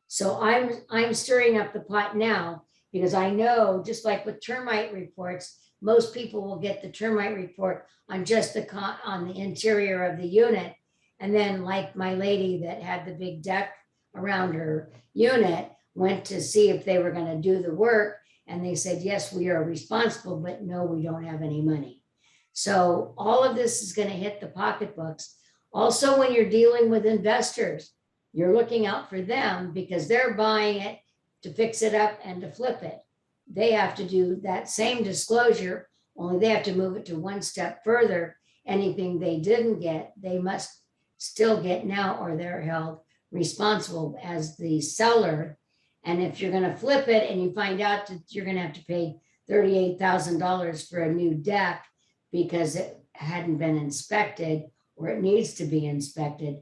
S1: So I'm stirring up the pot now, because I know, just like with termite reports, most people will get the termite report on just on the interior of the unit. And then, like my lady that had the big deck around her unit, went to see if they were going to do the work. And they said, yes, we are responsible, but no, we don't have any money. So all of this is going to hit the pocketbooks. Also, when you're dealing with investors, you're looking out for them, because they're buying it to fix it up and to flip it. They have to do that same disclosure, only they have to move it to one step further. Anything they didn't get, they must still get now, or they're held responsible as the seller. And if you're going to flip it and you find out that you're going to have to pay $38,000 for a new deck because it hadn't been inspected, or it needs to be inspected,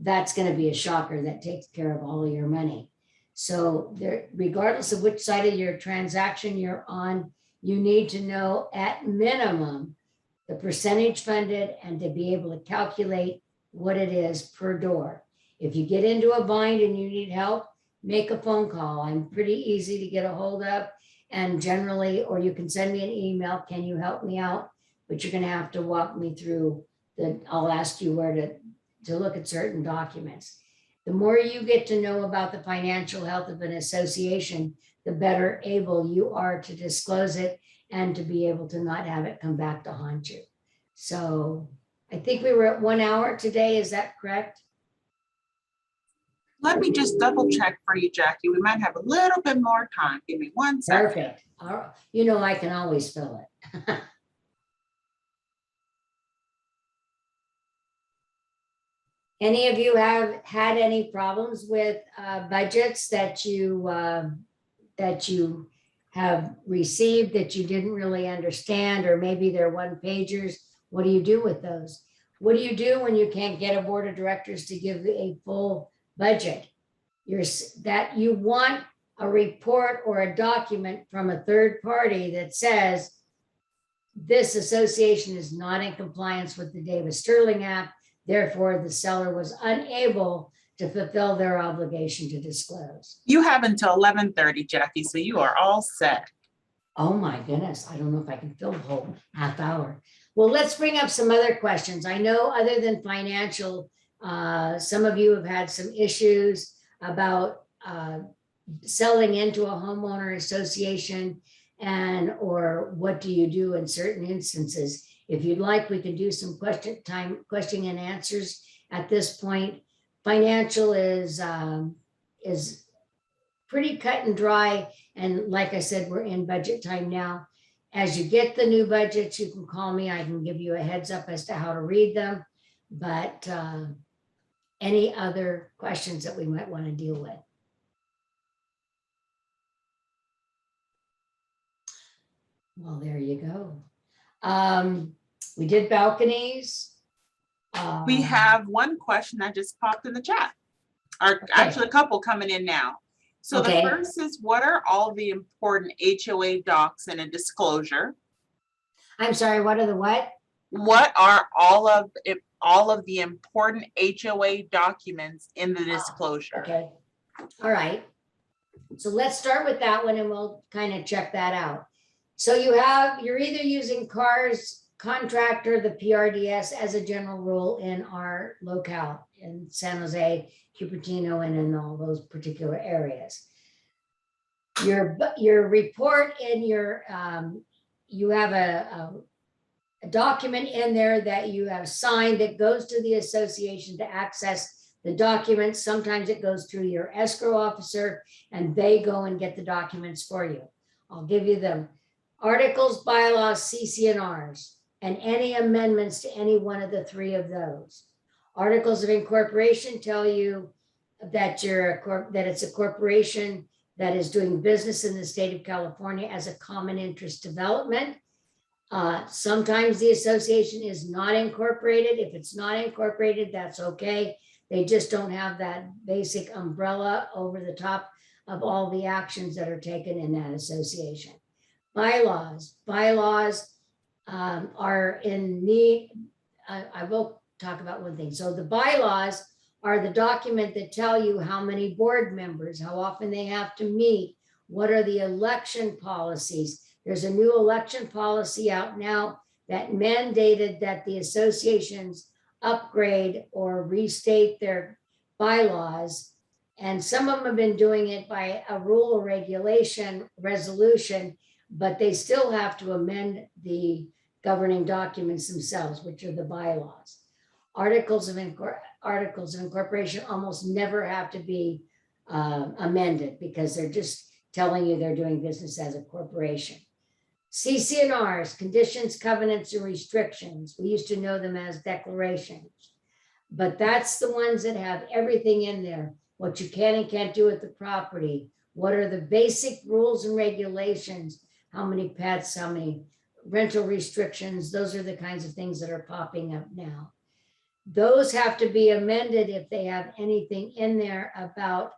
S1: that's going to be a shocker that takes care of all of your money. So there, regardless of which side of your transaction you're on, you need to know at minimum the percentage funded and to be able to calculate what it is per door. If you get into a bind and you need help, make a phone call. I'm pretty easy to get a hold of, and generally, or you can send me an email, can you help me out? But you're going to have to walk me through I'll ask you where to look at certain documents. The more you get to know about the financial health of an association, the better able you are to disclose it and to be able to not have it come back to haunt you. So I think we were at 1 hour today. Is that correct?
S7: Let me just double check for you, Jackie. We might have a little bit more time. Give me 1 second.
S1: Perfect. All right. You know, I can always fill it. Any of you have had any problems with budgets that you have received that you didn't really understand, or maybe they're one-pagers? What do you do with those? What do you do when you can't get a board of directors to give a full budget? You want a report or a document from a third party that says this association is not in compliance with the Davis-Sterling Act, therefore the seller was unable to fulfill their obligation to disclose.
S7: You have until 11:30, Jackie, so you are all set.
S1: Oh my goodness, I don't know if I can fill the whole half hour. Well, let's bring up some other questions. I know other than financial, some of you have had some issues about selling into a homeowner association and or what do you do in certain instances. If you'd like, we can do some question and answers at this point. Financial is pretty cut and dry. And like I said, we're in budget time now. As you get the new budgets, you can call me. I can give you a heads up as to how to read them. But any other questions that we might want to deal with? Well, there you go. We did balconies.
S7: We have one question that just popped in the chat, or actually a couple coming in now. So
S1: Okay.
S7: the first is, what are all the important HOA docs in a disclosure?
S1: I'm sorry, what are the what?
S7: What are all of the important HOA documents in the disclosure?
S1: Okay, all right. So let's start with that one and we'll kind of check that out. So you're either using CARS contractor, the PRDS as a general rule in our locale in San Jose, Cupertino, and in all those particular areas. Your report in your, you have a document in there that you have signed that goes to the association to access the documents. Sometimes it goes through your escrow officer and they go and get the documents for you. I'll give you them. Articles, bylaws, CC&Rs, and any amendments to any one of the three of those. Articles of incorporation tell you that it's a corporation that is doing business in the state of California as a common interest development. Sometimes the association is not incorporated. If it's not incorporated, that's okay. They just don't have that basic umbrella over the top of all the actions that are taken in that association. Bylaws are in need. I will talk about one thing. So the bylaws are the document that tell you how many board members, how often they have to meet, what are the election policies. There's a new election policy out now that mandated that the associations upgrade or restate their bylaws. And some of them have been doing it by a rule or regulation resolution, but they still have to amend the governing documents themselves, which are the bylaws. Articles of incorporation almost never have to be amended because they're just telling you they're doing business as a corporation. CC&Rs, conditions, covenants, and restrictions. We used to know them as declarations, but that's the ones that have everything in there. What you can and can't do with the property. What are the basic rules and regulations? How many pets, how many rental restrictions? Those are the kinds of things that are popping up now. Those have to be amended if they have anything in there about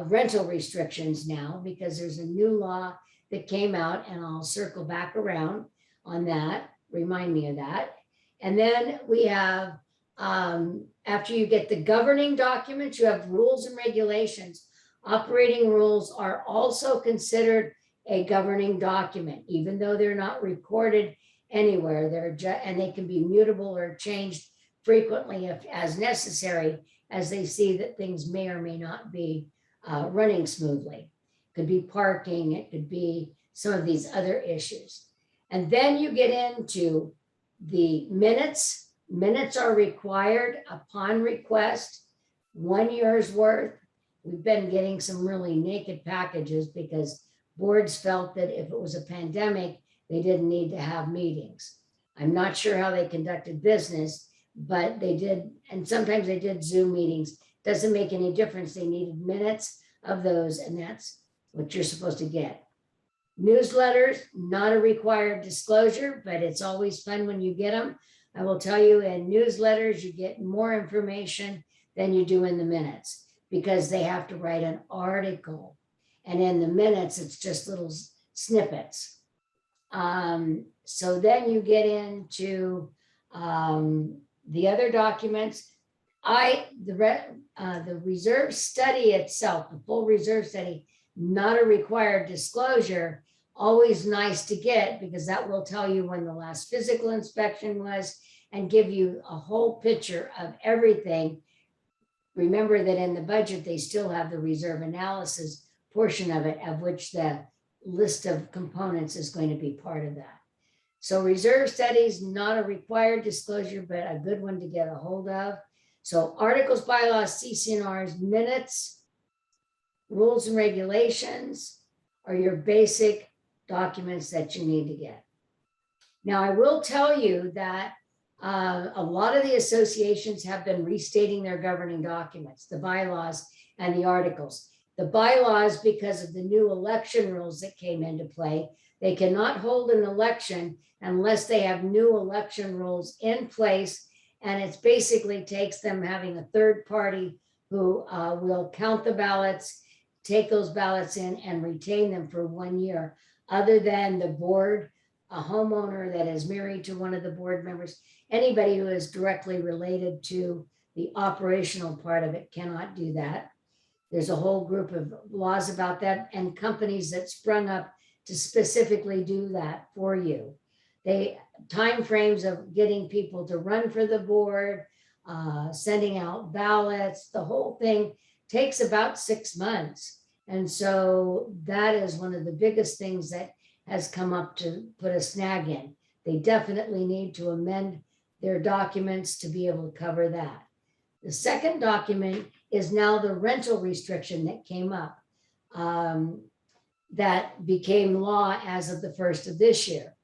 S1: rental restrictions now, because there's a new law that came out, and I'll circle back around on that, remind me of that. And then we have, after you get the governing documents, you have rules and regulations. Operating rules are also considered a governing document, even though they're not recorded anywhere. And they can be mutable or changed frequently if as necessary, as they see that things may or may not be running smoothly. Could be parking, it could be some of these other issues. And then you get into the minutes. Minutes are required upon request, 1 year's worth. We've been getting some really naked packages because boards felt that if it was a pandemic, they didn't need to have meetings. I'm not sure how they conducted business, but they did, and sometimes they did Zoom meetings. Doesn't make any difference. They needed minutes of those, and that's what you're supposed to get. Newsletters, not a required disclosure, but it's always fun when you get them. I will tell you, in newsletters, you get more information than you do in the minutes because they have to write an article. And in the minutes, it's just little snippets. So then you get into the other documents. The reserve study itself, the full reserve study, not a required disclosure, always nice to get because that will tell you when the last physical inspection was and give you a whole picture of everything. Remember that in the budget, they still have the reserve analysis portion of it, of which the list of components is going to be part of that. So reserve studies, not a required disclosure, but a good one to get a hold of. So articles, bylaws, CC&Rs, minutes, rules and regulations are your basic documents that you need to get. Now, I will tell you that a lot of the associations have been restating their governing documents, the bylaws and the articles. The bylaws, because of the new election rules that came into play, they cannot hold an election unless they have new election rules in place. And it basically takes them having a third party who will count the ballots, take those ballots in and retain them for 1 year, other than the board, a homeowner that is married to one of the board members. Anybody who is directly related to the operational part of it cannot do that. There's a whole group of laws about that and companies that sprung up to specifically do that for you. They timeframes of getting people to run for the board, sending out ballots, the whole thing takes about 6 months. And so that is one of the biggest things that has come up to put a snag in. They definitely need to amend their documents to be able to cover that. The second document is now the rental restriction that came up that became law as of the 1st of this year.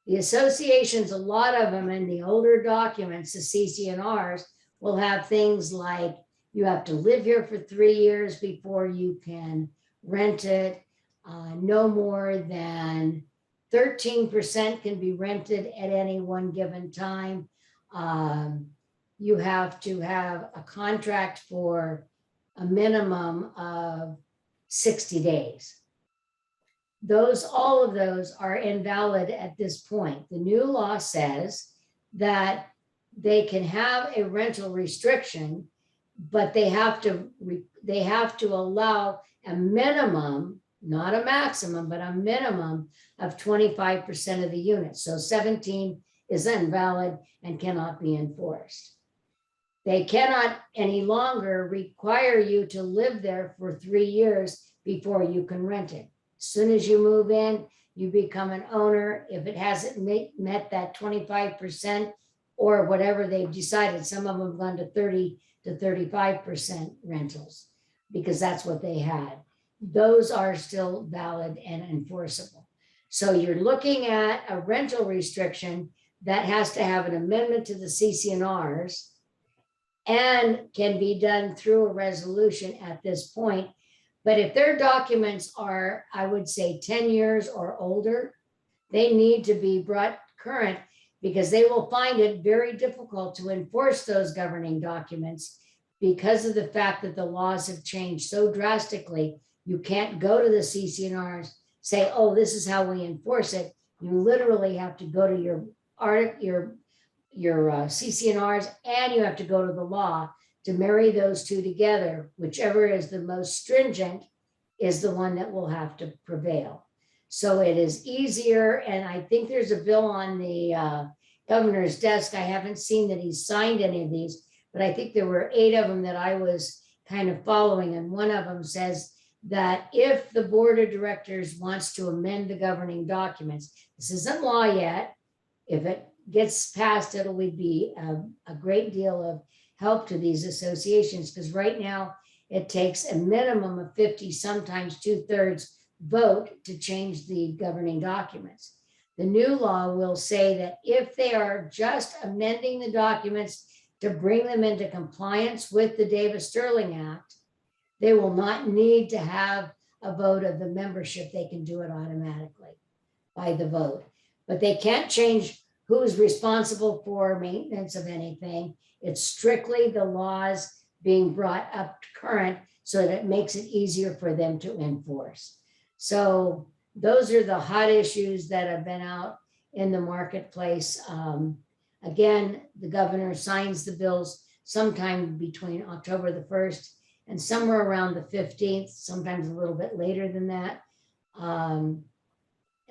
S1: The associations, a lot of them in the older documents, the CC&Rs, will have things like you have to live here for 3 years before you can rent it. No more than 13% can be rented at any one given time. You have to have a contract for a minimum of 60 days. All of those are invalid at this point. The new law says that they can have a rental restriction, but they have to allow a minimum, not a maximum, but a minimum of 25% of the units. So 17 is invalid and cannot be enforced. They cannot any longer require you to live there for 3 years before you can rent it. As soon as you move in, you become an owner. If it hasn't met that 25% or whatever they've decided, some of them have gone to 30 to 35% rentals because that's what they had. Those are still valid and enforceable. So you're looking at a rental restriction that has to have an amendment to the CC&Rs and can be done through a resolution at this point. But if their documents are, I would say, 10 years or older, they need to be brought current because they will find it very difficult to enforce those governing documents because of the fact that the laws have changed so drastically. You can't go to the CC&Rs, say, oh, this is how we enforce it. You literally have to go to your CC&Rs and you have to go to the law to marry those two together. Whichever is the most stringent is the one that will have to prevail. So it is easier. And I think there's a bill on the governor's desk. I haven't seen that he's signed any of these, but I think there were 8 of them that I was kind of following. And one of them says that if the board of directors wants to amend the governing documents, this isn't law yet. If it gets passed, it'll be a great deal of help to these associations, because right now it takes a minimum of 50, sometimes 2/3 vote to change the governing documents. The new law will say that if they are just amending the documents to bring them into compliance with the Davis-Sterling Act, they will not need to have a vote of the membership. They can do it automatically by the vote, but they can't change who's responsible for maintenance of anything. It's strictly the laws being brought up current so that it makes it easier for them to enforce. So those are the hot issues that have been out in the marketplace. Again, the governor signs the bills sometime between October the 1st and somewhere around the 15th, sometimes a little bit later than that. And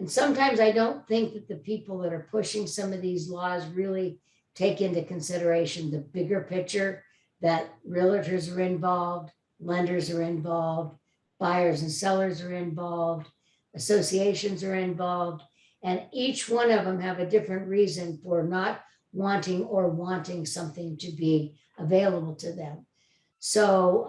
S1: sometimes I don't think that the people that are pushing some of these laws really take into consideration the bigger picture, that realtors are involved, lenders are involved, buyers and sellers are involved, associations are involved, and each one of them have a different reason for not wanting or wanting something to be available to them. So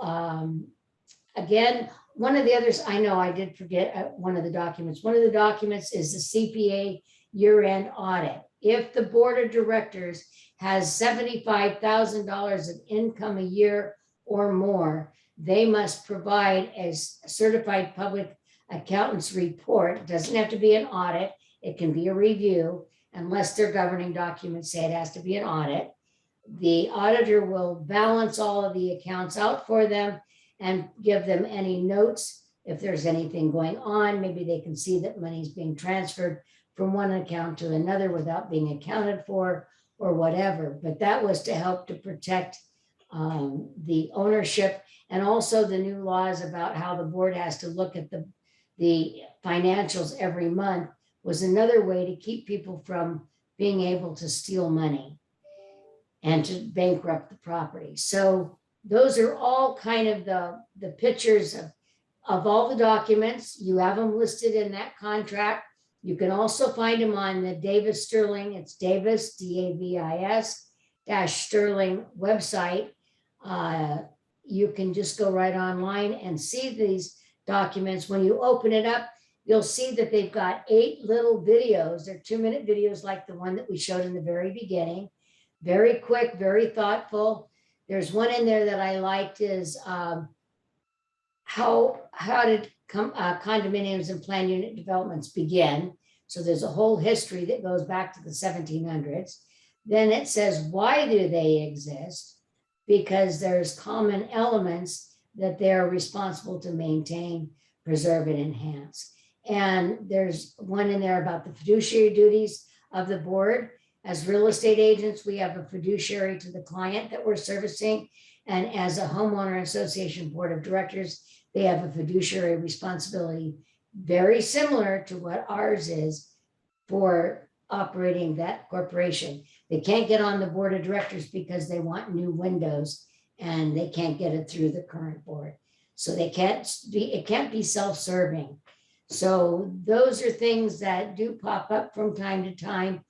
S1: again, one of the others, I know I did forget one of the documents. One of the documents is the CPA year-end audit. If the board of directors has $75,000 of income a year or more, they must provide a certified public accountant's report. It doesn't have to be an audit. It can be a review, unless their governing documents say it has to be an audit. The auditor will balance all of the accounts out for them and give them any notes. If there's anything going on, maybe they can see that money's being transferred from one account to another without being accounted for or whatever. But that was to help to protect the ownership, and also the new laws about how the board has to look at the financials every month was another way to keep people from being able to steal money and to bankrupt the property. So those are all kind of the pictures of all the documents. You have them listed in that contract. You can also find them on the Davis Sterling, it's Davis, DAVIS Sterling website. You can just go right online and see these documents. When you open it up, you'll see that they've got 8 little videos. They're 2-minute videos like the one that we showed in the very beginning. Very quick, very thoughtful. There's one in there that I liked is how did condominiums and planned unit developments begin? So there's a whole history that goes back to the 1700s. Then it says, why do they exist? Because there's common elements that they're responsible to maintain, preserve, and enhance. And there's one in there about the fiduciary duties of the board. As real estate agents, we have a fiduciary to the client that we're servicing. And as a homeowner association board of directors, they have a fiduciary responsibility very similar to what ours is for operating that corporation. They can't get on the board of directors because they want new windows and they can't get it through the current board. So it can't be self-serving. So those are things that do pop up from time to time.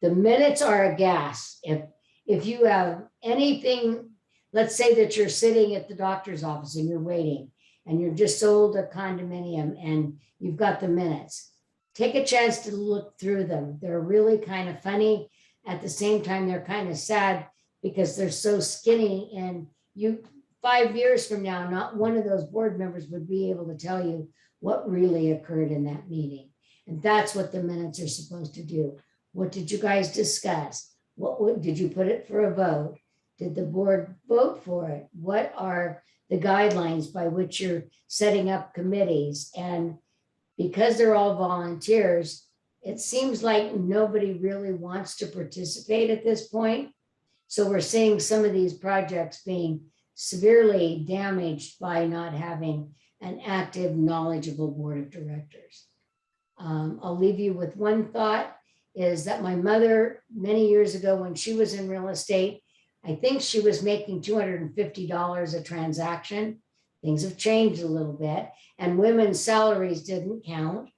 S1: The minutes are a gas. If you have anything, let's say that you're sitting at the doctor's office and you're waiting and you're just sold a condominium and you've got the minutes, take a chance to look through them. They're really kind of funny. At the same time, they're kind of sad because they're so skinny, and 5 years from now, not one of those board members would be able to tell you what really occurred in that meeting. And that's what the minutes are supposed to do. What did you guys discuss? Did you put it for a vote? Did the board vote for it? What are the guidelines by which you're setting up committees? And because they're all volunteers, it seems like nobody really wants to participate at this point. So we're seeing some of these projects being severely damaged by not having an active, knowledgeable board of directors. I'll leave you with one thought, is that my mother, many years ago when she was in real estate, I think she was making $250 a transaction. Things have changed a little bit, and women's salaries didn't count.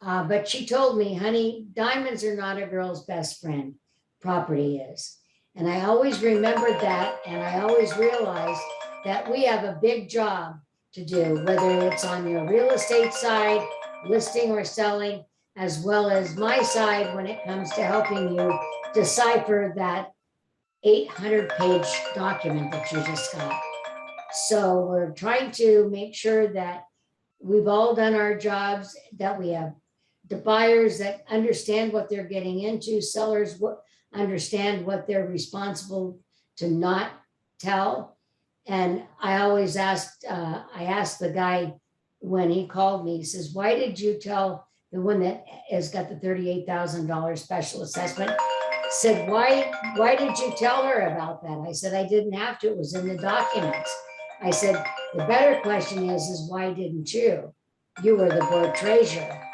S1: But she told me, honey, diamonds are not a girl's best friend. Property is. And I always remembered that, and I always realized that we have a big job to do, whether it's on your real estate side, listing or selling, as well as my side when it comes to helping you decipher that 800-page document that you just got. So we're trying to make sure that we've all done our jobs, that we have the buyers that understand what they're getting into, sellers understand what they're responsible to not tell, And I always asked, I asked the guy when he called me, he says, why did you tell the one that has got the $38,000 special assessment? Said, why did you tell her about that? I said, I didn't have to, it was in the documents. I said, the better question is why didn't you? You were the board treasurer.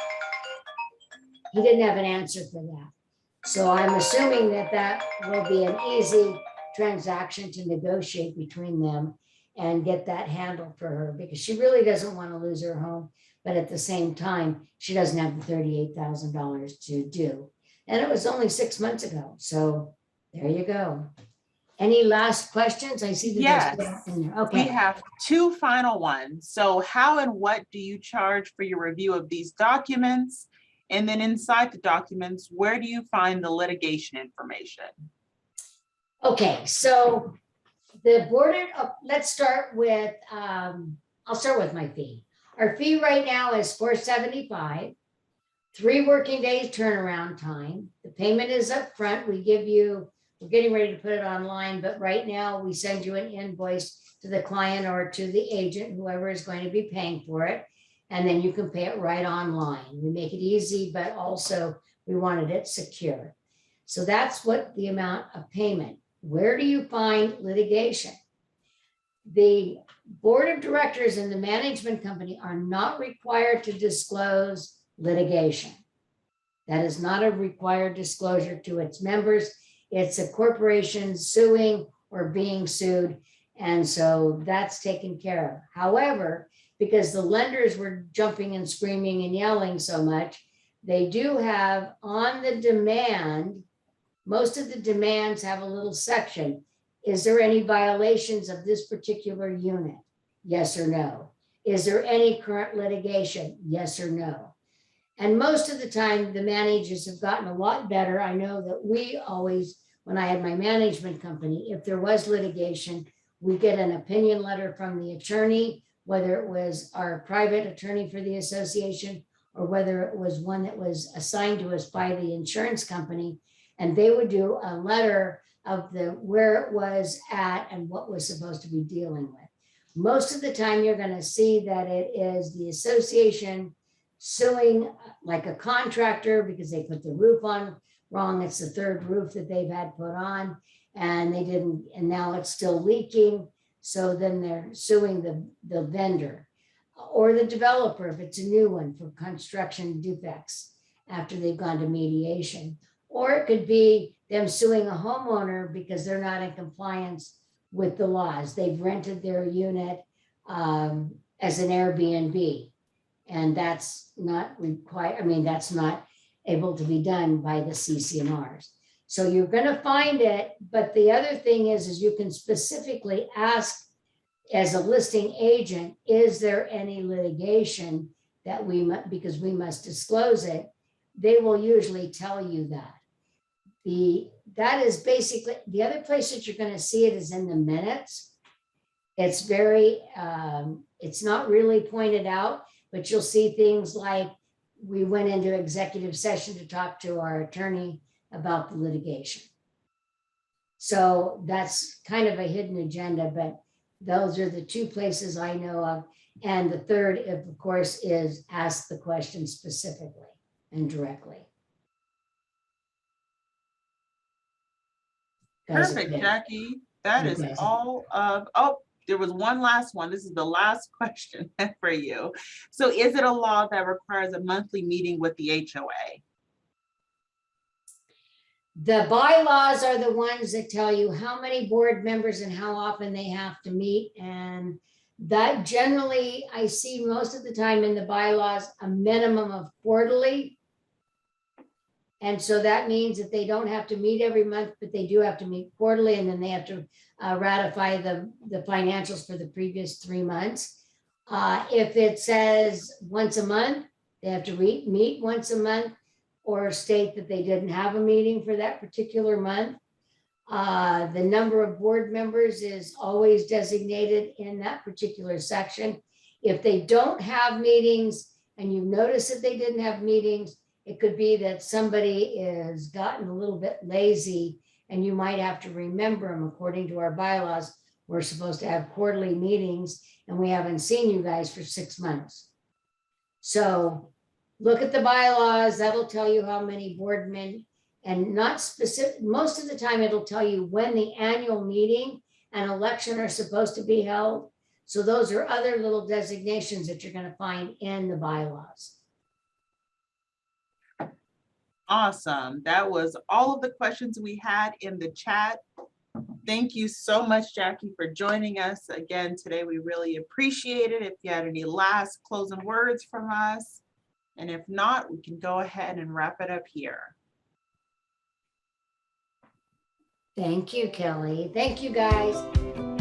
S1: He didn't have an answer for that. So I'm assuming that that will be an easy transaction to negotiate between them and get that handled for her, because she really doesn't want to lose her home. But at the same time, she doesn't have the $38,000 to do. And it was only 6 months ago. So there you go. Any last questions? I see that there's
S7: Yes.
S1: still in there.
S7: We
S1: Okay.
S7: have two final ones. So how and what do you charge for your review of these documents? And then inside the documents, where do you find the litigation information?
S1: Okay, so the board, let's start with, I'll start with my fee. Our fee right now is $475, 3 working days turnaround time. The payment is up front. We give you, we're getting ready to put it online, but right now we send you an invoice to the client or to the agent, whoever is going to be paying for it. And then you can pay it right online. We make it easy, but also we wanted it secure. So that's what the amount of payment. Where do you find litigation? The board of directors and the management company are not required to disclose litigation. That is not a required disclosure to its members. It's a corporation suing or being sued. And so that's taken care of. However, because the lenders were jumping and screaming and yelling so much, they do have on the demand, most of the demands have a little section. Is there any violations of this particular unit? Yes or no. Is there any current litigation? Yes or no. And most of the time, the managers have gotten a lot better. I know that we always, when I had my management company, if there was litigation, we get an opinion letter from the attorney, whether it was our private attorney for the association or whether it was one that was assigned to us by the insurance company. And they would do a letter of the where it was at and what was supposed to be dealing with. Most of the time, you're going to see that it is the association suing like a contractor because they put the roof on wrong. It's the 3rd roof that they've had put on and they didn't, and now it's still leaking. So then they're suing the vendor or the developer if it's a new one for construction defects after they've gone to mediation. Or it could be them suing a homeowner because they're not in compliance with the laws. They've rented their unit as an Airbnb. And that's not required. I mean, that's not able to be done by the CC&Rs. So you're going to find it. But the other thing is you can specifically ask as a listing agent, is there any litigation that we must, because we must disclose it? They will usually tell you that. That is basically, the other place that you're going to see it is in the minutes. It's very, it's not really pointed out, but you'll see things like we went into executive session to talk to our attorney about the litigation. So that's kind of a hidden agenda, but those are the 2 places I know of. And the third, of course, is ask the question specifically and directly.
S7: Perfect, Jackie. That is all of, oh, there was one last one. This is the last question for you. So is it a law that requires a monthly meeting with the HOA?
S1: The bylaws are the ones that tell you how many board members and how often they have to meet. And that generally, I see most of the time in the bylaws, a minimum of quarterly. And so that means that they don't have to meet every month, but they do have to meet quarterly, and then they have to ratify the financials for the previous 3 months. If it says once a month, they have to meet once a month or state that they didn't have a meeting for that particular month. The number of board members is always designated in that particular section. If they don't have meetings and you notice that they didn't have meetings, it could be that somebody is gotten a little bit lazy and you might have to remember them according to our bylaws. We're supposed to have quarterly meetings and we haven't seen you guys for 6 months. So look at the bylaws, that'll tell you how many board men, and not specific, most of the time it'll tell you when the annual meeting and election are supposed to be held. So those are other little designations that you're gonna find in the bylaws.
S7: Awesome. That was all of the questions we had in the chat. Thank you so much, Jackie, for joining us again today. We really appreciate it. If you had any last closing words from us, and if not, we can go ahead and wrap it up here.
S1: Thank you, Kelly. Thank you, guys.